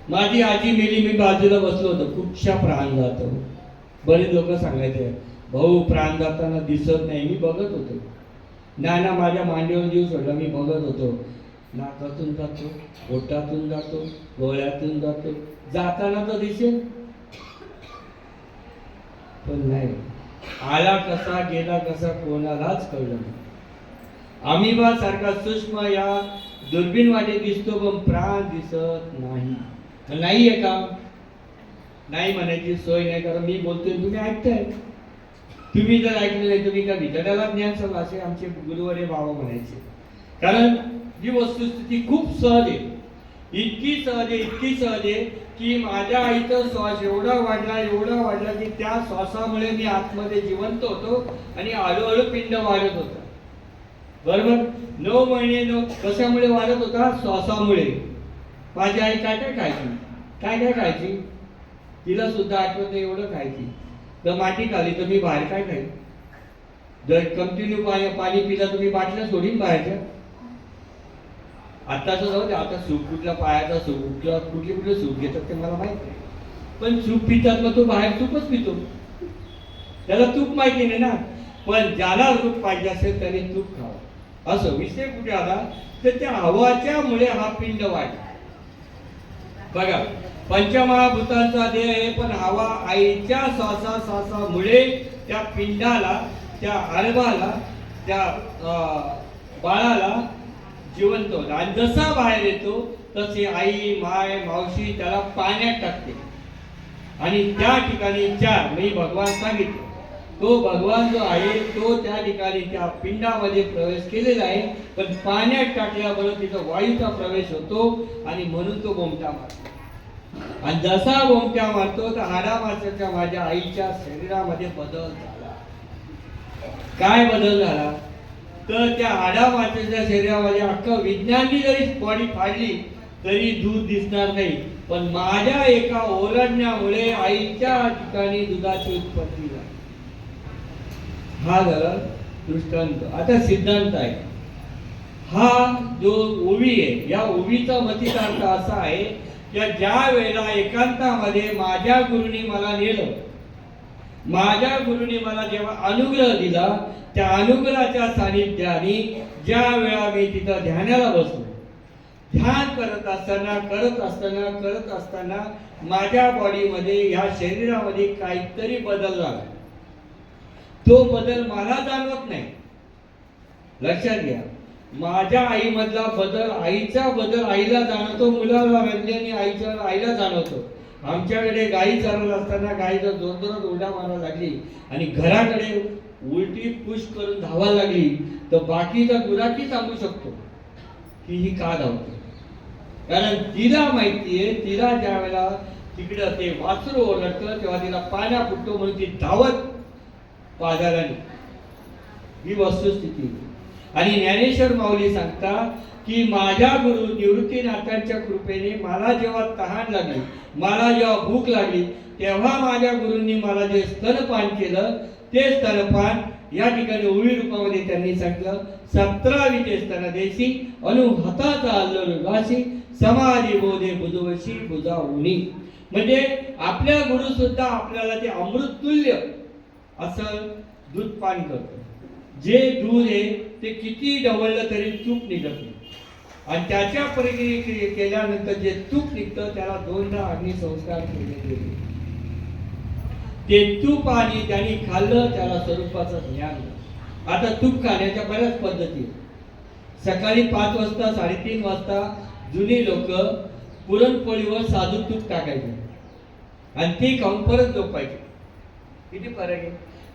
Speaker 1: माझी आजी मेली, मी बाजूला बसलो होतो, कुठच्या प्राण जातो. बरेच लोक सांगायचे भाऊ प्राण जाताना दिसत नाही. मी बघत होतो. नाना माझ्या मांडीवर जीव सोडला, मी बघत होतो. नाकातून जातो, पोटातून जातो, डोळ्यातून जातो, जाताना तर दिसेल पण नाही. आला कसा गेला कसा कोणालाच कळलं नाही. अमिबा सारखा सूक्ष्म या दुर्बीण वाटे दिसतो पण प्राण दिसत नाही. नाहीये का? नाही म्हणायची सोय नाही, कारण मी बोलतोय तुम्ही ऐकताय. तुम्ही जर ऐकलं नाही तुम्ही का विचारायला ज्ञान सभा असे आमचे गुरुवरे बाबा म्हणायचे. कारण ही वस्तुस्थिती खूप सहज आहे, इतकी सहज आहे, इतकी सहज आहे की माझ्या आईचा श्वास एवढा वाढला की त्या श्वासामुळे मी आतमध्ये जिवंत होतो आणि हळूहळू पिंड वाढत होता, बरोबर. 9 महिने कशामुळे वाढत होता? श्वासामुळे. माझी आई काय काय खायची तिला सुद्धा आठवत नाही एवढं खायची. तर माती खाली तर मी बाहेर काय खाईल? जर कंटिन्यू पाणी पिला तुम्ही बाटल्या सोडीन बाहेरच्या. आताच जाऊ दे, आता सूप कुठल्या पायाचा सूप कुठले सूप घेतात ते मला माहित नाही, पण सूप पितात मग तो बाहेर सूपच पितो, त्याला तूप माहिती नाही ना. पण ज्याला तूप पाहिजे असेल त्याने तूप खावं. असं विषय कुठे आला तर त्या हवाच्या मुळे हा पिंड वाढला. बघा, पंचमहाभूतांचा देह आहे, पण हवा आईच्या श्वासामुळे त्या पिंडाला, त्या आरवाला, त्या बाळाला जिवंत होता. आणि जसा बाहेर येतो तसे आई, माय, मावशी त्याला पाण्यात टाकते. आणि त्या ठिकाणी मी भगवान सांगितलं, तो भगवान जो आहे तो त्या ठिकाणी त्या पिंडामध्ये प्रवेश केलेला आहे, पण पाण्यात टाकल्याबरोबर तिथं वायूचा प्रवेश होतो आणि म्हणून तो गोमटा मारतो. आणि जसा गोमट्या मारतो तर हाडामासाच्या माझ्या आईच्या शरीरामध्ये बदल झाला. काय बदल झाला? तर त्या हाडामासाच्या शरीरामध्ये अख्खं विज्ञानी जरी बॉडी फाडली तरी दूध दिसणार नाही, पण माझ्या एका ओरडण्यामुळे आईच्या ठिकाणी दुधाची उत्पत्ती झाली. हा झाला दृष्टांत. आता सिद्धांत आहे. हा जो ओवी आहे, या ओवीचा मतितार्थ असा आहे की ज्या वेळेला एकांतामध्ये माझ्या गुरुनी मला नेलं, माझ्या गुरुनी मला जेव्हा अनुग्रह दिला, त्या अनुग्रहाच्या सानिध्याने ज्या वेळा मी तिथं ध्यानाला बसलो, ध्यान करत असताना माझ्या बॉडीमध्ये, ह्या शरीरामध्ये काहीतरी बदल झाला. तो बदल मला जाणवत नाही. लक्षात घ्या, माझ्या आईमधला बदल, आईचा बदल आईला जाणवतो, मुलाला आणि आईला जाणवतो. आमच्याकडे गाई चालत असताना गाईचा जोरजोरात उड्या मारायला लागली आणि घराकडे उलटी पुश करून धावायला लागली, तर बाकीचा गुराखी सांगू शकतो की ही का धावते. कारण तिला माहितीये, तिला ज्या वेळेला तिकडं ते वासरू ओरडतं तेव्हा तिला पाण्या फुटतो म्हणून ती धावत बाजाराने. ही वस्तुस्थिती. आणि ज्ञानेश्वर माऊली सांगता की माझ्या गुरु निवृत्तीनाथांच्या कृपेने मला जेव्हा तहान लागली, मला जेव्हा भूक लागली, तेव्हा माझ्या गुरूंनी मला जे स्तनपान केलं, ते स्तनपान या ठिकाणी ओवी रूपामध्ये त्यांनी सांगितलं. 17 स्तन देशी अनुहताचा अल्लोलगाशी समाधी बोधे बुजवशी बुजावणी. म्हणजे आपल्या गुरु सुद्धा आपल्याला ते अमृततुल्य असं दूध पान करतो. जे दूध आहे ते किती ढवळलं तरी तूप निघत नाही. आणि त्याच्या प्रक्रिये केल्यानंतर जे तूप निघतं त्याला दोनदा अग्निसंस्कार केले गेले. ते तूप आणि त्यांनी खाल्लं त्याला स्वरूपाचं ज्ञान. आता तूप खाण्याच्या बऱ्याच पद्धती. सकाळी 5 वाजता 3:30 वाजता जुनी लोक पुरणपोळीवर साधू तूप टाकायचे आणि ती खाऊन परत झोपायचे. किती फरक आहे.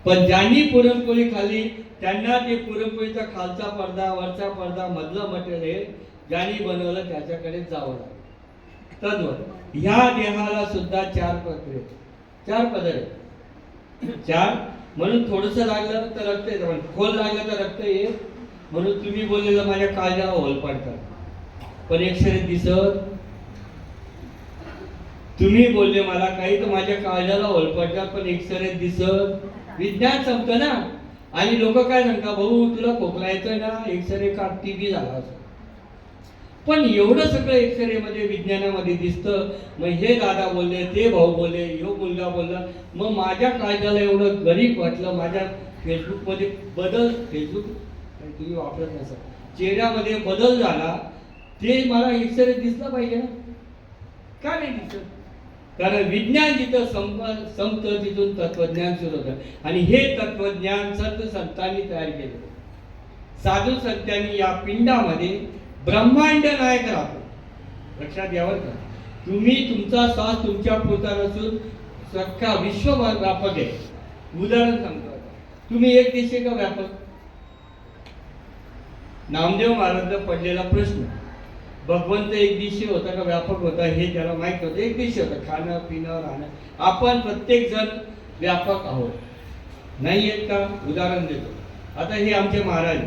Speaker 1: पण ज्यांनी पुरणपोळी खाल्ली त्यांना ते पुरणपोळीचा खालचा पडदा वरचा पडदा मधलं मटेरियल ज्यांनी बनवलं त्याच्याकडे जावं लागतं. तद्वत ह्या देहाला सुद्धा 4 पदर आहेत. 4 पदर आहेत. 4 म्हणून थोडस लागलं तर रक्त येतं, खोल लागलं तर रक्त येईल. म्हणून तुम्ही बोललेलं माझ्या काळजाला होल पडतात पण एक्सरे दिसत. तुम्ही बोलले मला काही तर माझ्या काळजाला होल पडतात पण एक्सरे दिसत. विज्ञान संपतं ना. आणि लोक काय सांगतात, भाऊ तुला खोकला येतोय ना, एक्सरे काढ, टीबी झाला असं. पण एवढं सगळं एक्सरे मध्ये विज्ञानामध्ये दिसतं. मग हे दादा बोलले, ते भाऊ बोलले, ह्यो मुलगा बोलला, मग माझ्या काळजाला एवढं गरीब वाटलं. माझ्या फेसबुक मध्ये बदल, फेसबुक तुम्ही वापरत नसा, चेहऱ्यामध्ये बदल झाला, ते मला एक्सरे दिसलं पाहिजे ना. का नाही दिसत? कारण विज्ञान जिथं संपतं तिथून तत्वज्ञान सुरू होतं. आणि हे तत्वज्ञान संतांनी तयार केलं. साधू संतांनी या पिंडामध्ये ब्रह्मांड नायक राहतो. लक्षात घ्यावर का. तुम्ही तुमचा श्वास तुमच्या पुरता नसून सख्खा विश्वभर व्यापक आहे. उदाहरण सांगतो, तुम्ही एक दिवशी का व्यापक. नामदेव महाराज पडलेला प्रश्न, भगवंत एक दिवशी होता का व्यापक होता हे त्याला माहित होतं. एक दिवशी होता. खाणं पिणं राहणं. आपण प्रत्येक जण व्यापक आहोत. नाही आहेत का. उदाहरण देतो. आता हे आमचे महाराज,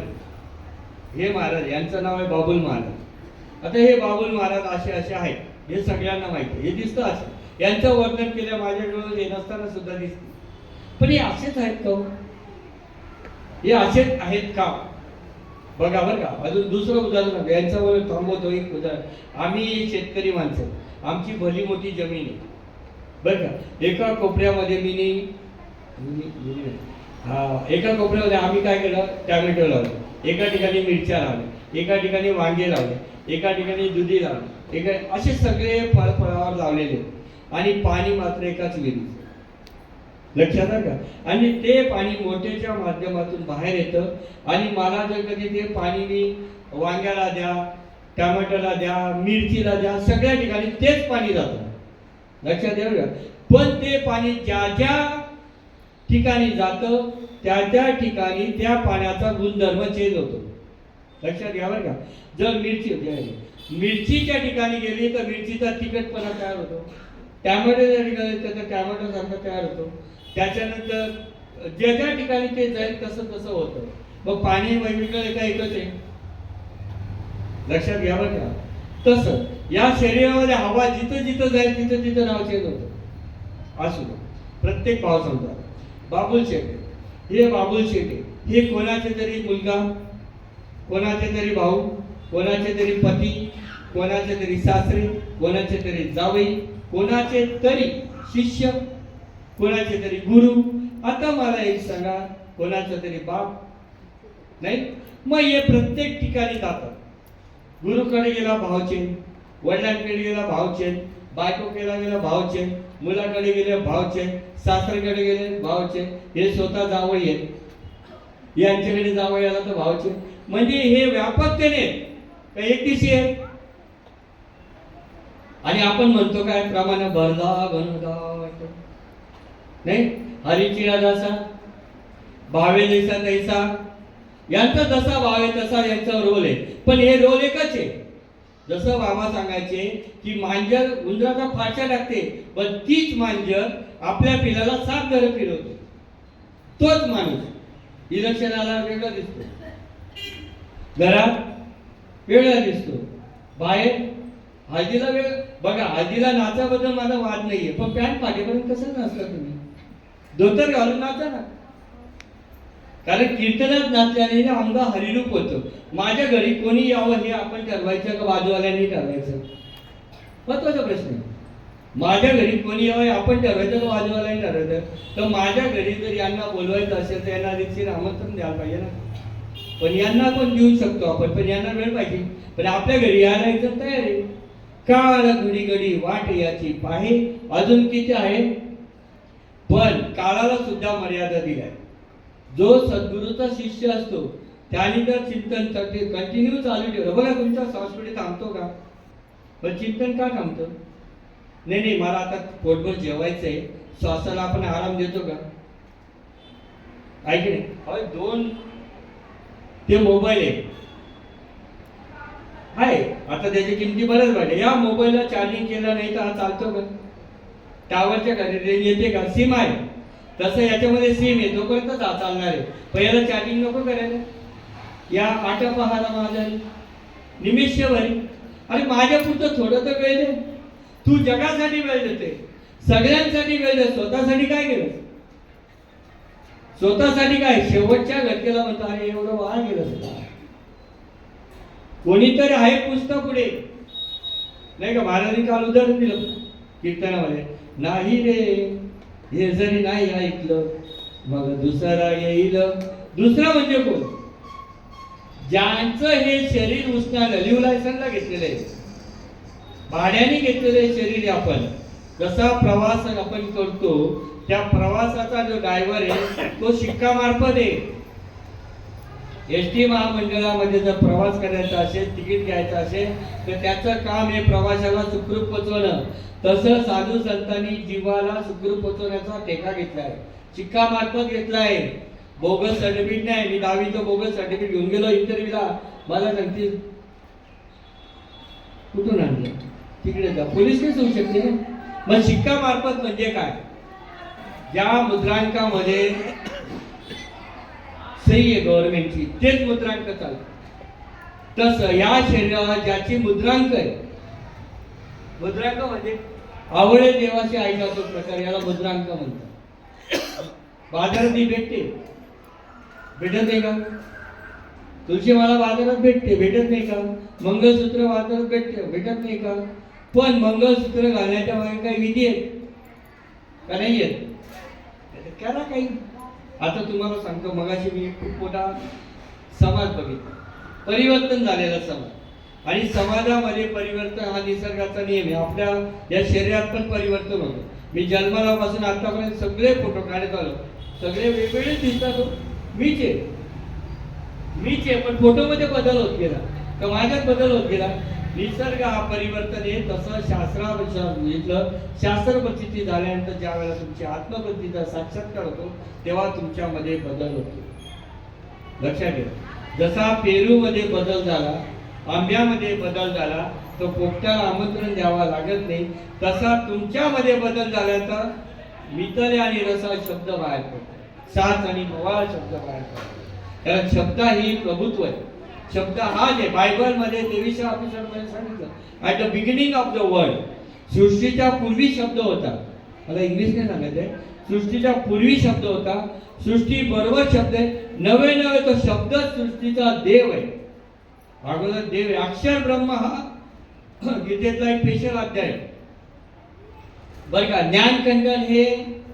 Speaker 1: हे महाराज यांचं नाव आहे बाबुल महाराज. आता हे बाबुल महाराज असे असे आहेत, हे सगळ्यांना माहिती आहे. हे दिसतं असं. यांचं वर्णन केलं माझ्याकडून हे नसताना सुद्धा दिसतं. पण हे असेच आहेत का. हे असेच आहेत का बघा. बरं का. अजून दुसरं उदाहरण यांच्यावर थांबवतो. एक उदाहरण. आम्ही शेतकरी माणसं, आमची भली मोठी जमीन आहे बरं का. एका कोपऱ्यामध्ये एका कोपऱ्यामध्ये आम्ही काय केलं, टॅमॅटो लावले, एका ठिकाणी मिरच्या लावल्या, एका ठिकाणी वांगे लावले, एका ठिकाणी दुधी लावले, एका असे सगळे फळावर लावलेले. आणि पाणी मात्र एकाच विहिरीत. लक्षात आहे का. आणि ते पाणी मोठ्याच्या माध्यमातून बाहेर येतं. आणि मला जर कधी ते पाणी मी वांग्याला द्या, टमाटोला द्या, मिरचीला द्या, सगळ्या ठिकाणी तेच पाणी जातं. लक्षात द्या का. पण ते पाणी ज्या ज्या ठिकाणी जातं त्या त्या ठिकाणी त्या पाण्याचा गुणधर्म चेंज होतो. लक्षात घ्या बरं का. जर मिरचीच्या ठिकाणी गेली तर मिरचीचा तिखटपणा तयार होतो. टॅमॅटोच्या ठिकाणी तर टॅमॅटो सारखा तयार होतो. त्याच्यानंतर ज्या ज्या ठिकाणी ते जाईल तसं तसं होतं. मग पाणी वेगवेगळं का एकच आहे. लक्षात घ्या बरं का. तसं या शरीरामध्ये हवा जिथं जिथं जाईल तिथं तिथं नाव चेंज होतं. असू प्रत्येक भाव समजा. बाबुल शेटे, हे बाबुल शेटे हे कोणाचे तरी मुलगा, कोणाचे तरी भाऊ, कोणाचे तरी पती, कोणाचे तरी सासरे, कोणाचे तरी जावई, कोणाचे तरी शिष्य, कोणाचे तरी गुरु. आता मला एक सांगा, कोणाचा तरी बाप नाही. मग हे प्रत्येक ठिकाणी जातात. गुरुकडे गेला भावचेन, वडिलांकडे गेला भावचेन, बायकोकडे गेला भावचेन, मुलाकडे गेले भावचेन, सासऱ्याकडे गेले भावचेन. हे स्वतः जावई आहेत, यांच्याकडे जावई आला तर भावचेन. म्हणजे हे व्यापकतेने काही एक दिवशी आहे. आणि आपण म्हणतो काय प्रमाणे भरला घनदा नाही. हरीची राजा भावे जैसा तैसा, यांचा जसा भाव आहे तसा यांचा रोल आहे. पण हे रोल एकच आहे. जसं मामा सांगायचे की मांजर उंदराचा फाटका टाकते, पण तीच मांजर आपल्या पिलाला 7 घरं फिरवते. तोच माणूस इलेक्शनाला वेगळा दिसतो, घरात वेगळा दिसतो, बाहेर हळदीला वेगळं. बघा हळदीला नाचाबद्दल माझा वाद नाहीये, पण पॅन्ट पाठीपर्यंत कसं नाचता तुम्ही. धोतर घालून नाचा ना. कारण कीर्तनात नाचल्याने आमचा हरिरूप होतं. माझ्या घरी कोणी यावं हे आपण ठरवायचं का बाजूवाल्यांनी ठरवायचं, महत्वाचा प्रश्न आहे. माझ्या घरी कोणी यावं आपण ठरवायचं का बाजूवाल्यांनी ठरवायचं. तर माझ्या घरी जर यांना बोलवायचं असेल तर यांना रितशीर आमंत्रण द्यायला पाहिजे ना. पण यांना पण देऊ शकतो आपण, पण यांना वेळ पाहिजे. पण आपल्या घरी यायला एकदम तयार आहे. काळ घडी घडी वाट याची पाहे, अजून किती आहे. पण काळाला सुद्धा मर्यादा दिल्या. जो सद्गुरूचा शिष्य असतो त्याने जर चिंतन कंटिन्यू चालू ठेवलं, बघा तुमच्या संस्कृती थांबतो का? पण चिंतन का थांबतं? नाही नाही, मला आता पोटभर जेवायचंय, श्वासाला आपण आराम देतो का? ऐक नाही, दोन ते मोबाईल आहे आता, त्याची किमती बऱ्याच वाढल्या. या मोबाईलला चार्जिंग केलं नाही तर हा चालतो का? टावरच्या खाली रेंज येते का? सिम आहे, तसं याच्यामध्ये सिम आहे, तोपर्यंत चालणार आहे. पहिला चार्जिंग नको करायला. या आटपहारा माझा निमिषभरी, अरे माझ्या पुढचं थोडं तर वेळ दे. तू जगासाठी वेळ देते, सगळ्यांसाठी वेळ दे, स्वतःसाठी काय केलं? स्वतःसाठी काय? शेवटच्या घटकेला म्हणतो अरे एवढं वाया गेलं. कोणीतरी आहे पुस्तक पुढे, नाही का? महाराजांनी काल उदाहरण दिलं कीर्तनामध्ये, नाही रे हे जरी नाही ऐकलं मग दुसरा येईल. दुसरा म्हणजे कोण? ज्यांचं हे शरीर उष्णानं लिव्ह लायसनला घेतलेलं आहे, भाड्याने घेतलेलं शरीर. आपण जसा प्रवास आपण करतो, त्या प्रवासाचा जो ड्रायव्हर आहे तो शिक्का मार्फत आहे. एसटी महामंडळामध्ये जर प्रवास करायचा असेल, तिकीट घ्यायचं असेल, तर त्याचं काम हे प्रवाशाला सुखरूप पोचवणं. तसं साधू संतांनी जीवाला सुखरूप पोचवण्याचा ठेका घेतलाय, शिक्का मार्फत घेतलाय. बोगस सर्टिफिकेट नाही. मी 10वीचं बोगस सर्टिफिकेट घेऊन गेलो इंटरव्ह्यूला, मला सांगतील कुठून आणलं? तिकडे जा, पोलीस केस होऊ शकते. मग शिक्का मार्फत म्हणजे काय? ज्या मुद्रांकामध्ये सही आहे गव्हर्नमेंटची, तेच मुद्रांक चालतं. तसं या शरीराला ज्याची मुद्रांक आहे, मुद्रांक म्हणजे आवळे देवाची आई जातो प्रकार, याला मुद्रांक म्हणतात. बाजारात भेटते, भेटत नाही का? तुळशी मला बाजारात भेटते, भेटत नाही का? मंगळसूत्र बाजारात भेटते, भेटत नाही का? पण मंगळसूत्र घालण्याच्या मागे काही विधी आहेत का? नाही आहेत. करा काही. आता तुम्हाला सांगतो, मगाशी मी खूप मोठा समाज बघितला, परिवर्तन झालेला समाज. आणि समाजामध्ये परिवर्तन हा निसर्गाचा नियम आहे. आपल्या या शरीरात पण परिवर्तन होतं. मी जन्मापासून आतापर्यंत सगळे फोटो काढत आलो, सगळे वेगवेगळे दिसतात. मीच आहे, पण फोटोमध्ये बदल होत गेला तर माझ्यात बदल होत गेला. निसर्ग हा परिवर्तन आहे. तसं शास्त्राविषयी शास्त्र प्रचिती झाल्यानंतर ज्या वेळेला तुमची आत्मप्रतीचा साक्षात्कार होतो, तेव्हा तुमच्यामध्ये बदल होतो. लक्षात घ्या. जसा पेरूमध्ये बदल झाला, आंब्यामध्ये बदल झाला, तो पोपट्याला आमंत्रण द्यावा लागत नाही. तसा तुमच्यामध्ये बदल झाला तर मितले आणि रसा शब्द बाहेर पडतो, साथ आणि मवाळ शब्द बाहेर पडतो. कारण शब्द ही प्रभुत्व आहे. शब्द हा जे बायबल मध्ये 23व्या एपिसोडमध्ये सांगितलं, at the beginning of the world, सृष्टीच्या पूर्वी शब्द होता. मला इंग्लिश नाही सांगायचंय, सृष्टीच्या पूर्वी शब्द होता, सृष्टी बरोबर शब्द आहे. नवे तो शब्द सृष्टीचा देव आहे. अगोदर देव आहे. अक्षर ब्रह्म हा गीतेतला एक स्पेशल अध्याय बरं का. ज्ञानकंडन हे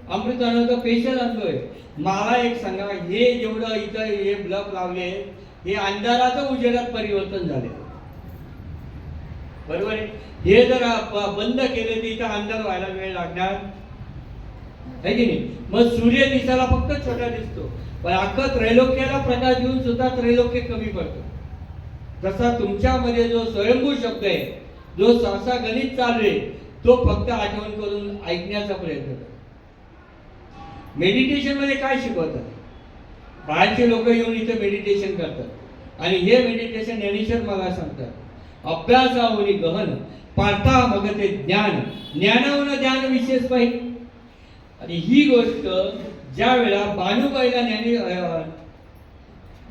Speaker 1: अमृतानंद स्पेशल अध्याय. मला एक सांगा, हे जेवढं इथं हे ब्लब लावले, हे अंधाराचं उजेडात परिवर्तन झाले, बरोबर आहे. हे जर बंद केले तर इथं अंधार व्हायला वेळ लागणार आहे की नाही. मग सूर्य दिसायला फक्त छोटा दिसतो, पण अख्खं त्रैलोक्याला प्रकाश देऊन सुद्धा त्रैलोक्य कमी पडतो. तसा तुमच्यामध्ये जो स्वयंभू शब्द आहे, जो सहसा गणित चालू आहे, तो फक्त आठवण करून ऐकण्याचा प्रयत्न करा. मेडिटेशन मध्ये काय शिकवतात? बाहेरचे लोक येऊन इथे मेडिटेशन करतात आणि हे मेडिटेशन ज्ञानेश्वर मला सांगतात, अभ्यासावरी गहन पार्था मग ते ज्ञान, ज्ञानावरून ज्ञान विशेष पाहिजे. आणि ही गोष्ट ज्या वेळा बानुबाईला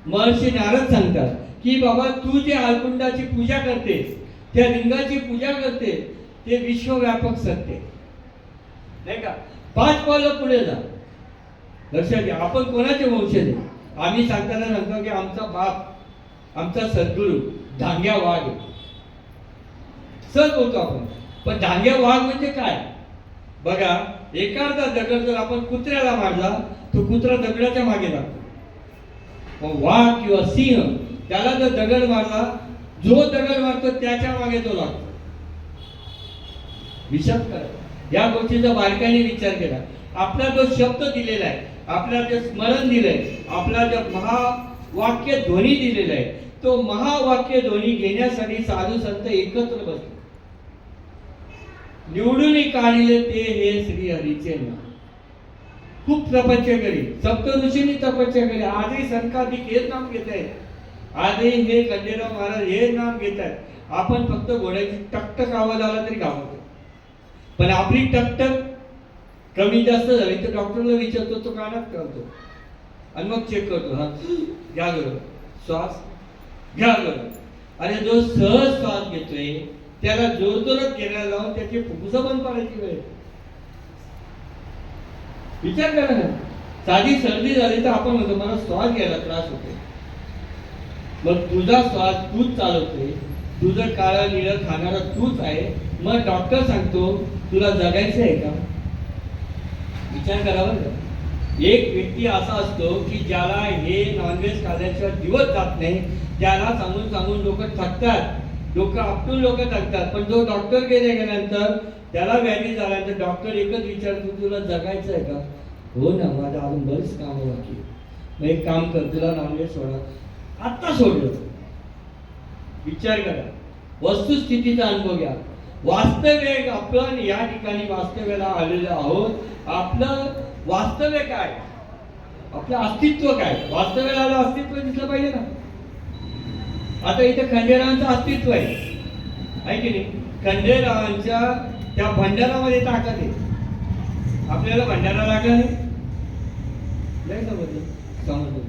Speaker 1: महर्षी नारद सांगतात की बाबा, तू जे आलकुंडाची पूजा करतेस, त्या लिंगाची पूजा करते, ते विश्वव्यापक सत्य नाही का. 5 पावलं पुढे जा. लक्षात घ्या, आपण कोणाचे वंशज आहे? आम्ही सांगताना सांगतो की आमचा बाप, आमचा सद्गुरू धांग्या वाघ आहे. सहज बोलतो आपण, पण धांग्या वाघ म्हणजे काय? बघा, एखादा दगड जर आपण कुत्र्याला मारला, तो कुत्रा दगडाच्या मागे लागतो, वाघ किंवा सिंह त्याला जर दगड मारला, जो दगड मारतो त्याच्या मागे तो लागतो. विचार करा, या गोष्टीचा बारकाईने विचार केला. आपला जो शब्द दिलेला आहे, आपला जे स्मरण दिलंय, आपला जो महावाक्य ध्वनी दिलेला आहे, तो महावाक्य ध्वनी घेण्यासाठी साधू संत एकत्र बसले. निवडून काढले ते हे श्री हरीचे नाम. खूप तपस्या केली, सप्त ऋषींनी तपस्या केली. आजही संकाधिक हेच नाम घेत आहेत, आजही हे खंडेराव महाराज हे नाम घेत आहेत. आपण फक्त घोड्याची टकटक आवाज आला तरी घाबरतो, पण आपली टकटक कमी जास्त झाली तर डॉक्टरला विचारतो, तो कानात करतो आणि मग चेक करतो. हा घ्या बरोबर, श्वास घ्या बरोबर. आणि जो सहज श्वास घेतोय त्याला जोरजोरात घेण्याला लावून त्याची फुफ्फुस बंद पाडायची वेळ. विचार करा ना, साधी सर्दी झाली तर आपण म्हणतो मला श्वास घ्यायला त्रास होतो. मग तुझा श्वास तूच चालवतोय, तुझं काळं निळं खाणारा तूच आहे. मग डॉक्टर सांगतो तुला जगायचं आहे का? विचार करावा का? एक व्यक्ती असा असतो की ज्याला हे नॉनव्हेज खाल्ल्याशिवाय दिवस जात नाही, त्याला सांगून सांगून लोक थकतात, लोक आपटून लोक थकतात. पण जो डॉक्टर गेल्यानंतर त्याला व्याधी झाल्यानंतर डॉक्टर एकच विचारतो तुला जगायचं आहे का? हो ना, माझं अजून बरीच कामं बाकी. मग एक काम कर, तुला नॉनव्हेज सोडा. आत्ता सोडलं. विचार करा, वस्तुस्थितीचा अनुभव घ्या. वास्तव्य आपण या ठिकाणी वास्तव्याला आलेलो आहोत. आपलं वास्तव्य काय, आपलं अस्तित्व काय? वास्तव्याला आलं अस्तित्व दिसलं पाहिजे ना. आता इथे खंडेरावांचं अस्तित्व आहे की नाही? खंडेरावांच्या त्या भंडारामध्ये ताकद आहे. आपल्याला भंडारा लागला नाही समजतो.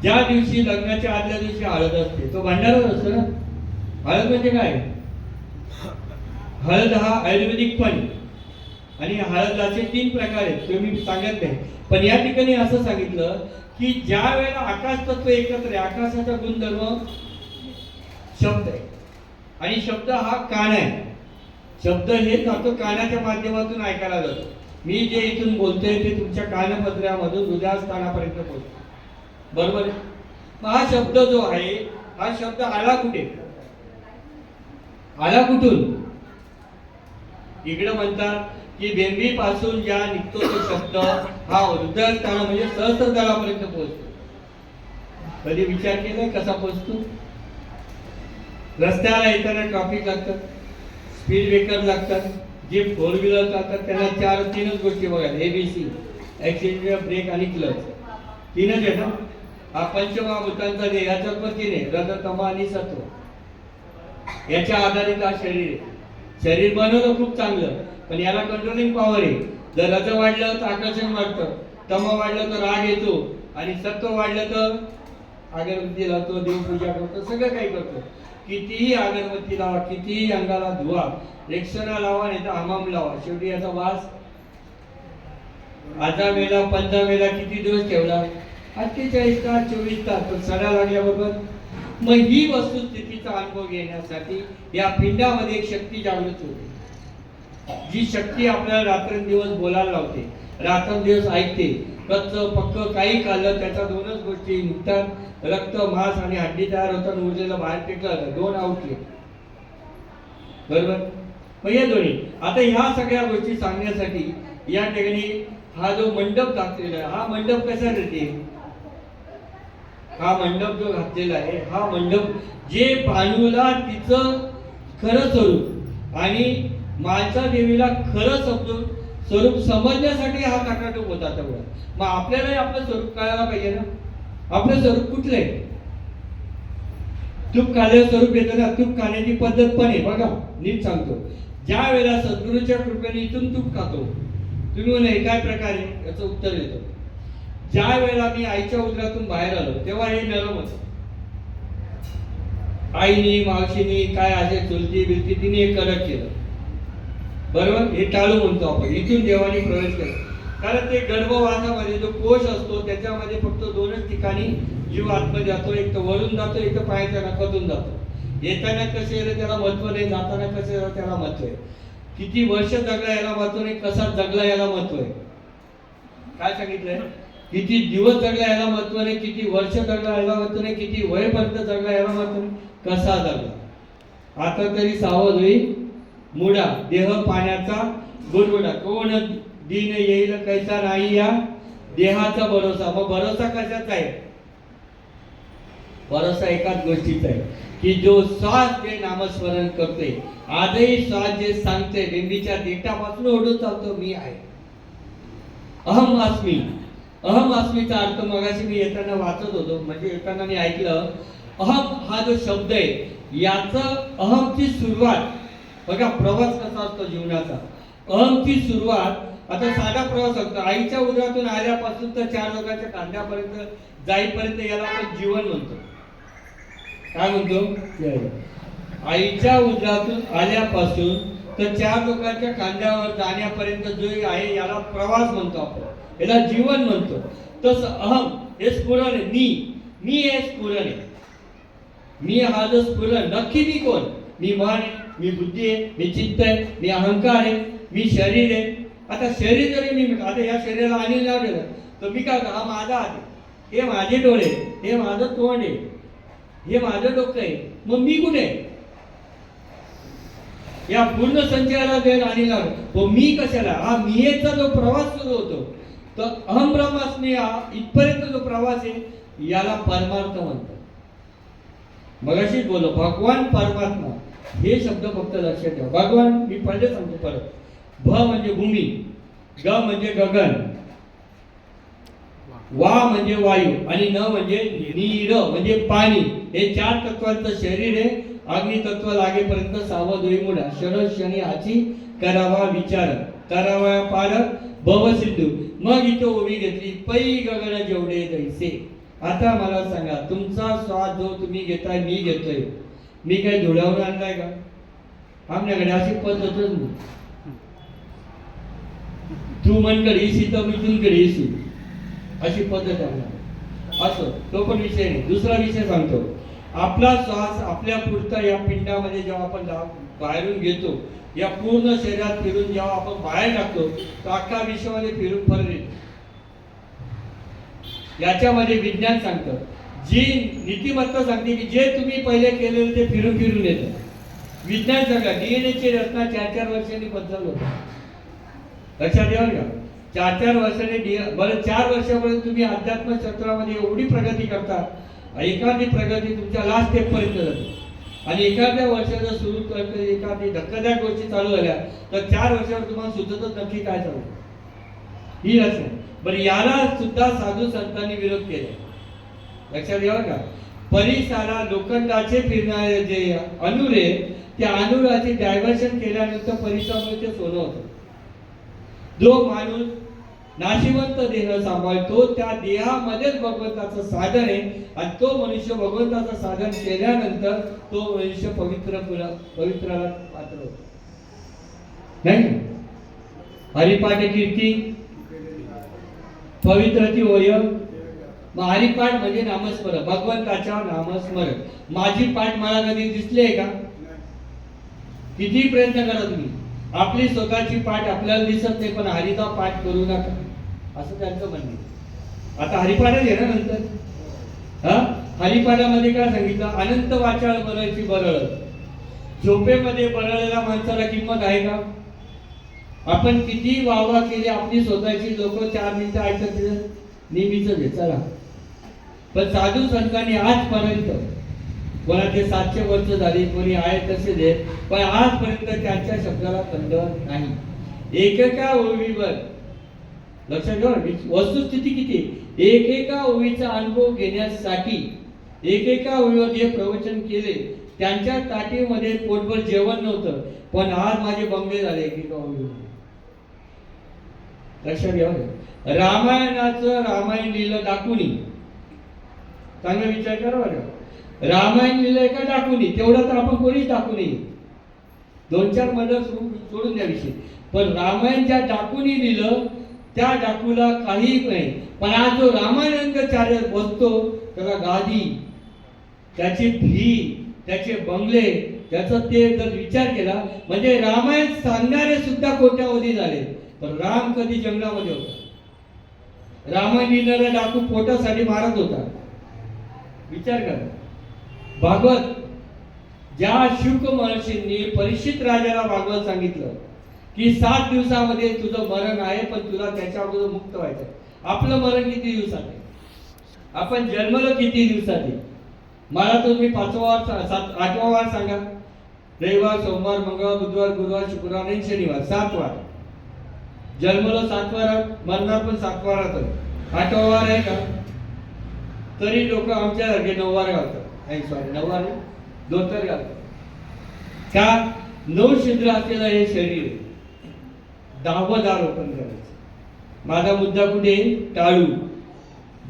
Speaker 1: ज्या दिवशी लग्नाच्या आदल्या दिवशी हळद असते तो भंडाराच असतो ना. हळद म्हणजे काय? हळद हा आयुर्वेदिक पण, आणि हळदाचे 3 प्रकार आहेत, ते मी सांगत नाही. पण या ठिकाणी असं सांगितलं की ज्या वेळेला आकाश तत्व एकत्र आहे, आकाशाचा गुणधर्म शब्द आहे आणि शब्द हा कान आहे. शब्द हे जातो कानाच्या माध्यमातून ऐकायला जातो. मी जे इथून बोलतोय ते तुमच्या कानपत्र्यामधून हृदयस्थानापर्यंत पोहोचतो, बरोबर आहे? मग हा शब्द जो आहे, हा शब्द आला कुठे? आला कुठून? इकडे म्हणतात की बेंबी पासून ज्या निघतो तो शब्द हा हृदयस्थान म्हणजे सहस्त्रदळापर्यंत पोहोचतो. कधी विचार केलाय कसा पोहोचतो? रस्त्याला येताना ट्रॅफिक लागतं, स्पीड ब्रेकर लागतात. जे 4 व्हीलर चालतात त्यांना 3च गोष्टी बघायला, ABC, ऍक्सिलरेटर, ब्रेक आणि क्लच. 3च आहे ना. हा पंचमहाभूतांचा देह, याच्यात पण 3 आहे, रज, तम आणि सत्व. याच्या आधारित हा शरीर आहे. शरीर बनवलं खूप चांगलं, पण याला कंट्रोलिंग पॉवर आहे. जर रज वाढलं तर आकर्षण वाढतं, तम वाढलं तर राग येतो, आणि सत्व वाढलं तर अगरबत्ती लावतो, देवपूजा करतो, सगळं काही करतो. कितीही अगरबत्ती लावा, कितीही अंगाला धुवा, रेक्सोना लावा, नाही तर हमाम लावा, शेवटी याचा वास. आजा वेळेला 15 वेळेला किती दिवस ठेवला? 48 तास, 24 तास. पण सडा लागल्याबरोबर. मग ही वस्तुस्थितीचा अनुभव घेण्यासाठी या पिंडामध्ये एक शक्ती जागृत होते, जी शक्ती आपल्याला रात्रंदिवस बोलायला लावते, रात्रंदिवस ऐकते. कच्च पक्क काही खाल्लं त्याच्या 2च गोष्टी निघतात, रक्त, मांस आणि हड्डी तयार होतात, उरलेलं बाहेर फेकलं, 2 आउटलेट, बरोबर? मग हे दोन्ही. आता ह्या सगळ्या गोष्टी सांगण्यासाठी या ठिकाणी हा जो मंडप घातलेला आहे, हा मंडप कशासाठी? हा मंडप जो घातलेला आहे, हा मंडप जे भानूला तिचं खरं स्वरूप आणि मालचा देवीला खरं स्वरूप समजण्यासाठी हा टाकाटूक होता तेवढा. मग आपल्यालाही आपलं स्वरूप कळायला पाहिजे ना. आपलं स्वरूप कुठलं आहे? तूप खाल्ल्यावर स्वरूप येतं ना. तूप खाण्याची पद्धत पण आहे बघा, नीट सांगतो. ज्या वेळेला सद्गुरूच्या कृपेने इथून तूप खातो, तुम्ही म्हणे काय प्रकारे, याचं उत्तर येतं. ज्या वेळेला मी आईच्या उदरातून बाहेर आलो तेव्हा हे नरम होतं. आईनी, मावशीनी, काय असे चुलती बिलती तिने हे कडक केलं, बरोबर? हे टाळू म्हणतो आपण. इथून देवाने प्रवेश केला, कारण ते गर्भवासामध्ये जो कोश असतो त्याच्यामध्ये फक्त 2च ठिकाणी जीव आतमध्ये जातो, एक तर वरून जातो, एक तर पायाच्या नखातून जातो. येताना कसे येतं त्याला महत्व नाही, जाताना कसे येतं त्याला महत्व आहे. किती वर्ष जगला याला महत्व नाही, कसा जगला याला महत्व आहे. काय सांगितलंय? किती दिवस जगला याला महत्व नाही, किती वर्ष जगला याला महत्व नाही, किती वयपर्यंत जगला याला महत्व नाही, कसा जगला. आता तरी सावध होई मुडा, देह पाण्याचा गुडगुडा, कोण दिन येईल कैसा नाही या देहाचा भरोसा. मग भरोसा कशाचा आहे? भरोसा एकाच गोष्टीचा आहे की जो श्वास जे नामस्मरण करतोय, आजही श्वास जे सांगते, बिंबीच्या देठापासून ओढून चालतो मी आहे, अहम अस्मी. अहम अस्मीचा अर्थ मगाशी मी येताना वाचत होतो, म्हणजे येताना मी ऐकलं, अहम हा जो शब्द आहे याचं अहमची सुरुवात बघा, प्रवास कसा असतो जीवनाचा. अहमची सुरुवात, आता साधा प्रवास असतो, आईच्या उदरातून आल्यापासून तर 4 लोकांच्या कांद्यापर्यंत जाईपर्यंत याला आपण जीवन म्हणतो. काय म्हणतो? आईच्या उदरातून आल्यापासून तर 4 लोकांच्या कांद्यावर जाण्यापर्यंत जो आहे याला प्रवास म्हणतो आपण, याला जीवन म्हणतो. तसं अहम हे स्फुरण आहे, मी हे स्फुरण आहे. मी हा जो स्फुरण, नक्की मी कोण? मी मन आहे, मी बुद्धी आहे, मी चित्त आहे, मी अहंकार आहे, मी शरीर आहे. आता शरीर जरी मी, आता या शरीराला अनिल लावलेलं तर मी काय, हा माझा आहे, हे माझे डोळे, हे माझं तोंड आहे, हे माझं डोकं आहे, मग मी कुठे आहे? या पूर्ण संचयाला जर अनिल लावलं तो मी कशाला? हा मीचा जो प्रवास सुरू होतो, तर अहम ब्रह्मास्मी हा इथपर्यंत जो प्रवास आहे याला परमार्थ म्हणतात. मगाशीच बोललो, भगवान परमात्मा हे शब्द फक्त लक्षात ठेवा. भगवान मी पहिले सांगतो परत. भ म्हणजे भूमी, ग म्हणजे गगन, वा म्हणजे वायू आणि न म्हणजे नीर म्हणजे पाणी. हे 4 तत्वांचं शरीर आहे. अग्नि तत्व लागेपर्यंत सावध होई मुडा, क्षण क्षणी आची करावा विचार, करावा पार भव सिंधू. मग इथे ओवी घेतली, पै गगन जेवढे दैसे. आता मला सांगा, तुमचा श्वास जो तुम्ही घेताय, मी घेतोय, मी काही धुळ्यावर आणलाय का? आपल्याकडे अशी पद्धतच नाही. तू मनकडे येशी तर मी तुमकडे येशी, अशी पद्धत आहे. असं तो पण विषय नाही. दुसरा विषय सांगतो. आपला श्वास आपल्या पुरता या पिंडामध्ये जेव्हा आपण बाहेरून घेतो, या पूर्ण शरीरात फिरून जेव्हा आपण बाहेर टाकतो, तर अख्खा विश्वामध्ये फिरून परत येतो. याच्यामध्ये विज्ञान सांगतं, जी नीतिमत्ता सांगते की जे तुम्ही पहिले केलेलं ते फिरून फिरून येतं. विज्ञान सांगा, डीएनएची रचना 4-4 वर्षांनी बदल होतं. लक्षात ठेवा का? 4-4 वर्षांनी बरं 4 वर्षापर्यंत तुम्ही अध्यात्म क्षेत्रामध्ये एवढी प्रगती करता, एखादी प्रगती तुमच्या लास्ट स्टेप पर्यंत जाते. आणि एखाद्या वर्षाचं सुरू करते, एखादी धक्कादायक गोष्टी चालू झाल्या तर 4 वर्षावर तुम्हाला सुचतच नक्की काय चालू ही रचना. बरं, याला सुद्धा साधू संतांनी विरोध केला. लक्षात घ्यावा का? परिसराला लोखंडाचे फिरणारे जे अणुर आहे, त्या अणुराचे डायव्हर्शन केल्यानंतर परिसरामध्ये ते सोनं होतं. जो माणूस नाशिवंत देह सांभाळतो त्या देहामध्येच भगवंताचं साधन आहे. आणि तो मनुष्य भगवंताचं साधन केल्यानंतर तो मनुष्य पवित्राला पात्र होतो. नाही, हरिपाठ कीर्ती पवित्रती होय. मग हरिपाठ म्हणजे नामस्मरण, भगवंताच्या नामस्मरण. माझी पाठ मला कधी दिसली आहे का? किती प्रयत्न करा तुम्ही, आपली स्वतःची पाठ आपल्याला दिसत नाही, पण हरिचा पाठ करू नका, असं त्यांचं म्हणणं आहे. आता हरिपाठच आहे ना नंतर. हरिपाठामध्ये काय सांगितलं? अनंत वाचाळ बरळची बरळ. झोपेमध्ये बरळलेल्या माणसाला किंमत आहे का? आपण किती वाहवा केली आपली स्वतःची, लोक 4 मिनिटं ऐकत नेहमीच आहे चला. पण साधू संतांनी आजपर्यंत, कोणाचे 700 वर्ष झाली, कोणी आहे तसे दे, पण आजपर्यंत त्यांच्या शब्दाला खंड नाही. एकेका ओवीवर लक्षात ठेवा, वस्तुस्थिती किती. एकेका ओवीचा अनुभव घेण्यासाठी एकेका ओवीवर जे प्रवचन केले, त्यांच्या ताटीमध्ये पोटभर जेवण नव्हतं, पण आज माझे बंगले झाले एकेका ओवीवर. लक्षात घ्या. रामायणाचं रामायण लिहिलं दाखवणी, चांगला विचार करा बरं. रामायण लिहिलंय का दाखवणी? तेवढं तर आपण कोणीच दाखवू नये. 2-4 मदर सोडून द्या विषय. पण रामायण ज्या दाखवणी लिहिलं त्या डाकूला काही नाही. पण आज जो रामायणाचार्य बसतो, त्याला गादी, त्याची फी, त्याचे बंगले, त्याचा ते जर विचार केला, म्हणजे रामायण सांगणारे सुद्धा कोट्यावधी झाले. पण राम कधी जंगलामध्ये होता? रामायणाला डाकू पोटासाठी मारत होता. विचार करा. भागवत ज्या शुक महर्षींनी परीक्षित राजाला भागवत सांगितलं की 7 दिवसामध्ये तुझं मरण आहे, पण तुला त्याच्या अगोदर मुक्त व्हायचं. आपलं मरण किती दिवसात आहे? आपण जन्मलो किती दिवसात आहे? मला तुम्ही 5वा वार 8वा वार सांगा. रविवार, सोमवार, मंगळवार, बुधवार, गुरुवार, शुक्रवार आणि शनिवार 7 वार. जन्मलो 7 वारात, मरणार पण 7 वारात. 8वा वार आहे का? तरी लोक आमच्यासारखे 9 वार घालतात. सॉरी 9 वार 2 तर घालतात. का? 9 छिद्र असलेलं हे शरीर 10वं दार ओपन करायचं. माझा मुद्दा कुठे? टाळू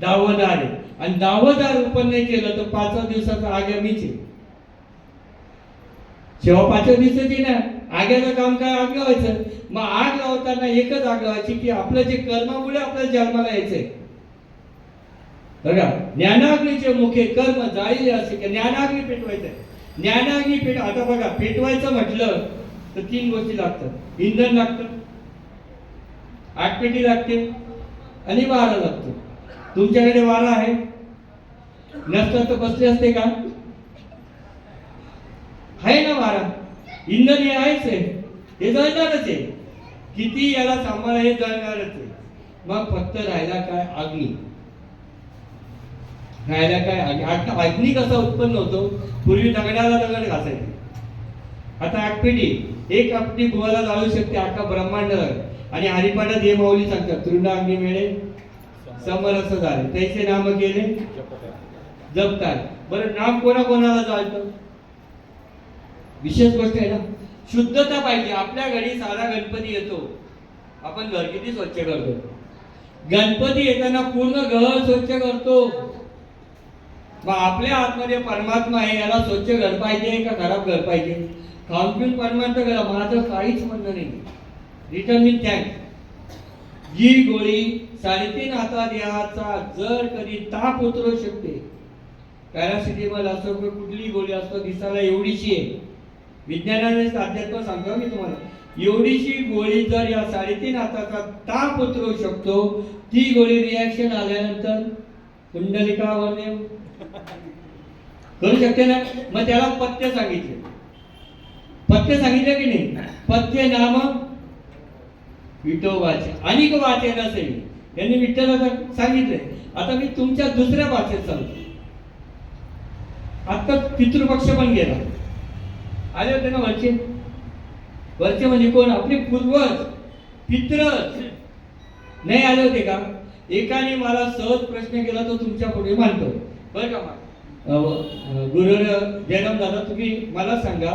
Speaker 1: 10वं दार आहे. आणि 10वं दार ओपन नाही केलं तर 5व्या दिवसाचा आग्या मीच आहे. जेव्हा 5व्या दिवसाची ना आग्याचं काम काय? आग लावायचं. मग आग लावताना एकच आग लावायची की आपलं जे कर्मामुळे आपल्याला जन्माला यायचंय. बघा, ज्ञानाग्नीचे मुखे कर्म जाईल असे की ज्ञानाग्नी पेटवायचं. ज्ञानाग्नी पेट आता बघा, पेटवायचं म्हटलं तर 3 गोष्टी लागतात. इंधन लागतं, आगपेटी लागते आणि वारा लागतो. तुमच्याकडे वारा आहे? नसतं तर बसले असते का? आहे ना वारा. इंधन हे आहेच आहे, हे जळणारच आहे. किती याला सांभाळ, हे जळणारच आहे. मग फक्त राहिला काय? अग्नी. राहिला काय? अग्नी कसा उत्पन्न होतो? पूर्वी दगडाला दगड घासायचे, आता आगपेटी. एक आपली बुवाला जाळू शकते अख्खा ब्रह्मांड. आणि हरिपाठात हे माऊली सांगतात, तृण अग्नी मिळे समरस झाले, त्याचे नाम केले जपतात. बरं, नाम कोणाला जाळतं? विशेष गोष्ट आहे ना, शुद्धता पाहिजे. आपल्या घरी साधा गणपती येतो, आपण घर किती स्वच्छ करतो? गणपती येताना पूर्ण घर स्वच्छ करतो. मग आपल्या आतमध्ये परमात्मा आहे, याला स्वच्छ घर पाहिजे का खराब घर पाहिजे? खाऊन पिऊन परमात्मा करा, माझं काहीच म्हणणं नाही. रिटर्न मी थँक. जी गोळी 3.5 हातात याचा जर कधी ताप उतरवू शकते, पॅरासिटेमॉल असो किंवा कुठली गोळी असतो, दिसायला एवढीशी आहे. विज्ञानाने अध्यात्म सांगतो मी तुम्हाला, एवढीशी गोळी जर या 3.5 हाताचा ताप उतरवू शकतो, ती गोळी रिॲक्शन आल्यानंतर कुंडलिकावर करू शकते ना. मग त्याला पथ्य सांगितले. पथ्य सांगितले की नाही? पथ्य नाम विठोबाचे अनेक वाचे नसेल, यांनी विठ्ठलाला सांगितले. आता मी तुमच्या दुसऱ्या भाषेत सांगतो. आता पितृपक्ष पण गेला. आले होते ना वरचे? वरचे म्हणजे कोण? आपले पूर्वज, पित्र नाही आले होते का? एकाने मला सहज प्रश्न केला, तो तुमच्या पुढे मांडतो बरं का? गुरु जयराम दादा, तुम्ही मला सांगा,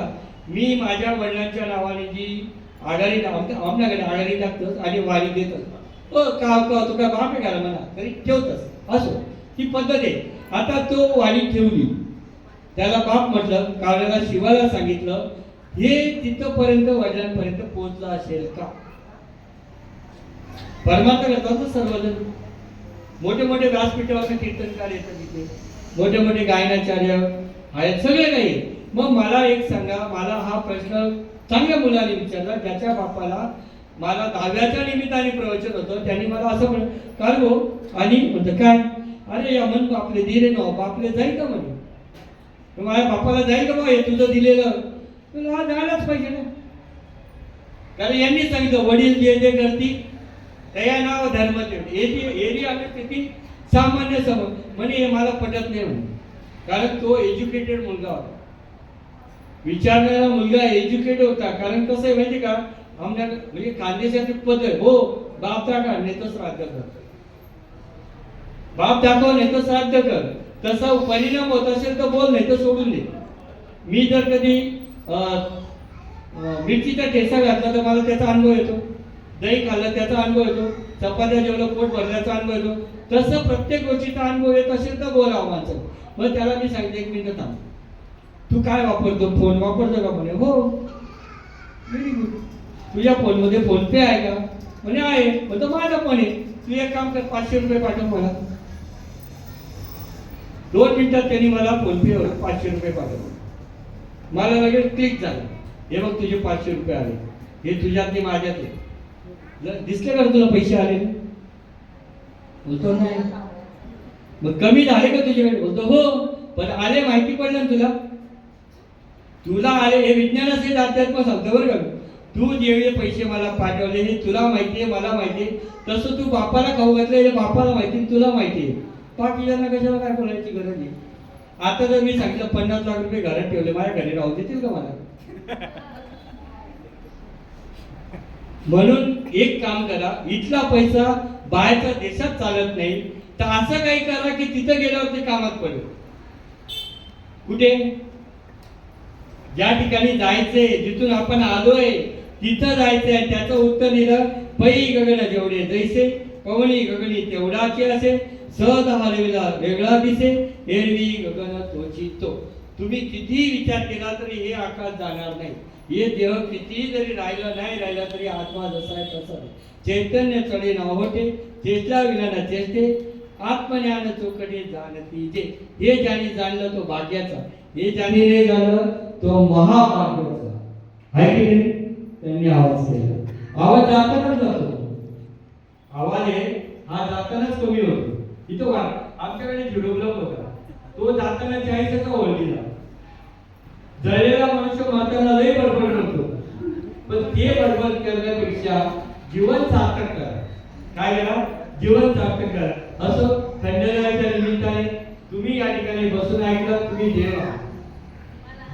Speaker 1: मी माझ्या वडिलांच्या नावाने जी आघाडी आपल्याकडे आघाडी टाकतोस आणि वारी देतोस, का तू काय बाप आहे का म्हणा, तरी ठेवतस. असो, ही पद्धत आहे. आता तो वारी ठेवली, त्याला बाप म्हटलं, कावळ्याला शिवाला सांगितलं, हे तिथपर्यंत वडिलांपर्यंत पोहोचलं असेल का? परमात्मा करतात सर्वजण. मोठे मोठे व्यासपीठावर कीर्तनकार येतात तिथे, मोठे मोठे गायनाचार्य आहेत, सगळे काही. मग मला एक सांगा, मला हा प्रश्न चांगल्या मुलाने विचारला, ज्याच्या बापाला मला 10व्याच्या निमित्ताने प्रवचन होतं. त्यांनी मला असं म्हण, काय हो? आणि म्हणतं काय? अरे या म्हण बापले दिले ना, बापले जाईल का म्हणे? माझ्या बापाला जाईल का? हे तुझं दिलेलं हा जायलाच पाहिजे ना. कारण यांनी सांगितलं, वडील जे जे करतील त्या नाव धर्म एरी आम्ही किती सामान्य समज म्हणे, हे मला पटत नाही म्हणे. कारण तो एज्युकेटेड मुलगा होता, विचारणारा मुलगा एज्युकेटेड होता. कारण कसं आहे माहिती का, आमच्या म्हणजे खानदेशाची पद्धत, हो बाप दाखवा नाही तर श्राद्ध कर, बाप दाखव नाही तर श्राद्ध कर. तसा परिणाम होत असेल तर बोल, नाही तर सोडून दे. मी जर कधी मिरचीचा ठेचा घातला तर मला त्याचा अनुभव येतो, दही खाल्लं त्याचा अनुभव येतो, चपात्या जेवलं पोट भरल्याचा अनुभव येतो. तसं प्रत्येक गोष्टीचा अनुभव येत असेल तर बोलावं माणसं. मग त्याला मी सांगितलं, 1 मिनिट थांब, तू काय वापरतो? फोन वापरतो का? म्हणे हो. Very good. तुझ्या फोनमध्ये फोन पे आहे का? म्हणे आहे. म्हणतो माझा पण आहे. तू एक काम कर, 500 रुपये पाठव मला. 2 मिनिटात त्यांनी मला फोन पेवर 500 रुपये पाठवले. मला लगेच क्लिक झालं, हे बघ तुझे 500 रुपये आले, हे तुझ्यातले माझ्यातले. दिसले का तुला पैसे आले? बोलतो नाही. मग कमी झाले का तुझ्याकडे? बोलतो हो. पण आले माहिती पडलं ना तुला? तुला आले हे विज्ञान असेल अध्यात्म सांगतो बरं का. तू जेवढे पैसे मला पाठवले हे तुला माहितीये, मला माहितीये. तसं तू बापाला खाऊ घातलं हे बापाला माहिती, तुला माहितीये. बाकीच्यांना कशाला काय बोलायची गरज नाही. आता जर मी सांगितलं 50 लाख रुपये घरात ठेवले, माझ्या घरी राहू देतील का मला? म्हणून एक काम करा, इथला पैसा बाहेरच्या देशात चालत नाही, तर असं काही करा की तिथं गेल्यावर ते कामात पडेल. कुठे? ज्या ठिकाणी जायचंय, जिथून आपण आलोय तिथं जायचंय. त्याचं उत्तर दिलं, पै गगन जेवढे जैसे, पवनी गगनी तेवढाचे असे, सहज हलविला वेगळा दिसे, एरवी गगन तोची तो. तुम्ही किती विचार केला तरी हे आकाश जाणार नाही. हे देह किती जरी राहिला नाही राहिला तरी आत्मा जसा आहे तसा आहे. चैतन्य चढे ना होते, चेष्टा विना चेष्टे, आत्मज्ञान चोखडे जाणती जे. हे ज्याने जाणलं तो भाग्याचा, हे ज्याने नाही झालं तो महाभाग्याचा. आहे की नाही? त्यांनी आवाज केला. आवाज जातानाच जातो. आवाज आहे हा जातानाच कमी होतो. इथं आमच्याकडे झिडोब्लम होता, तो जाताना 40चा ओळखीला. जळलेला मनुष्य माताला लई बडबड करतो, पण ते बडबड करण्यापेक्षा जीवन सार्थक करा. काय करा? जीवन सार्थक करा. असं खंडेरायाच्या निमित्ताने तुम्ही या ठिकाणी बसून ऐकलं, तुम्ही देव आहात.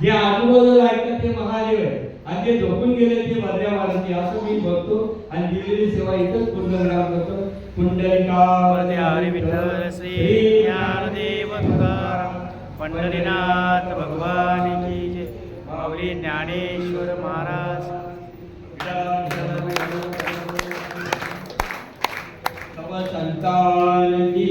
Speaker 1: जे आजूबाजूला ऐकतात ते महादेव आहे, आणि ते झोपून गेले ते भद्र्या मारुती. असं मी बघतो आणि दिलेली सेवा इथंच पूर्ण करतो. पुंडलिका
Speaker 2: हरी विठ्ठल श्री ज्ञानदेव तुकाराम पंढरीनाथ भगवान की जय. माऊली ज्ञानेश्वर महाराज.
Speaker 1: संतान की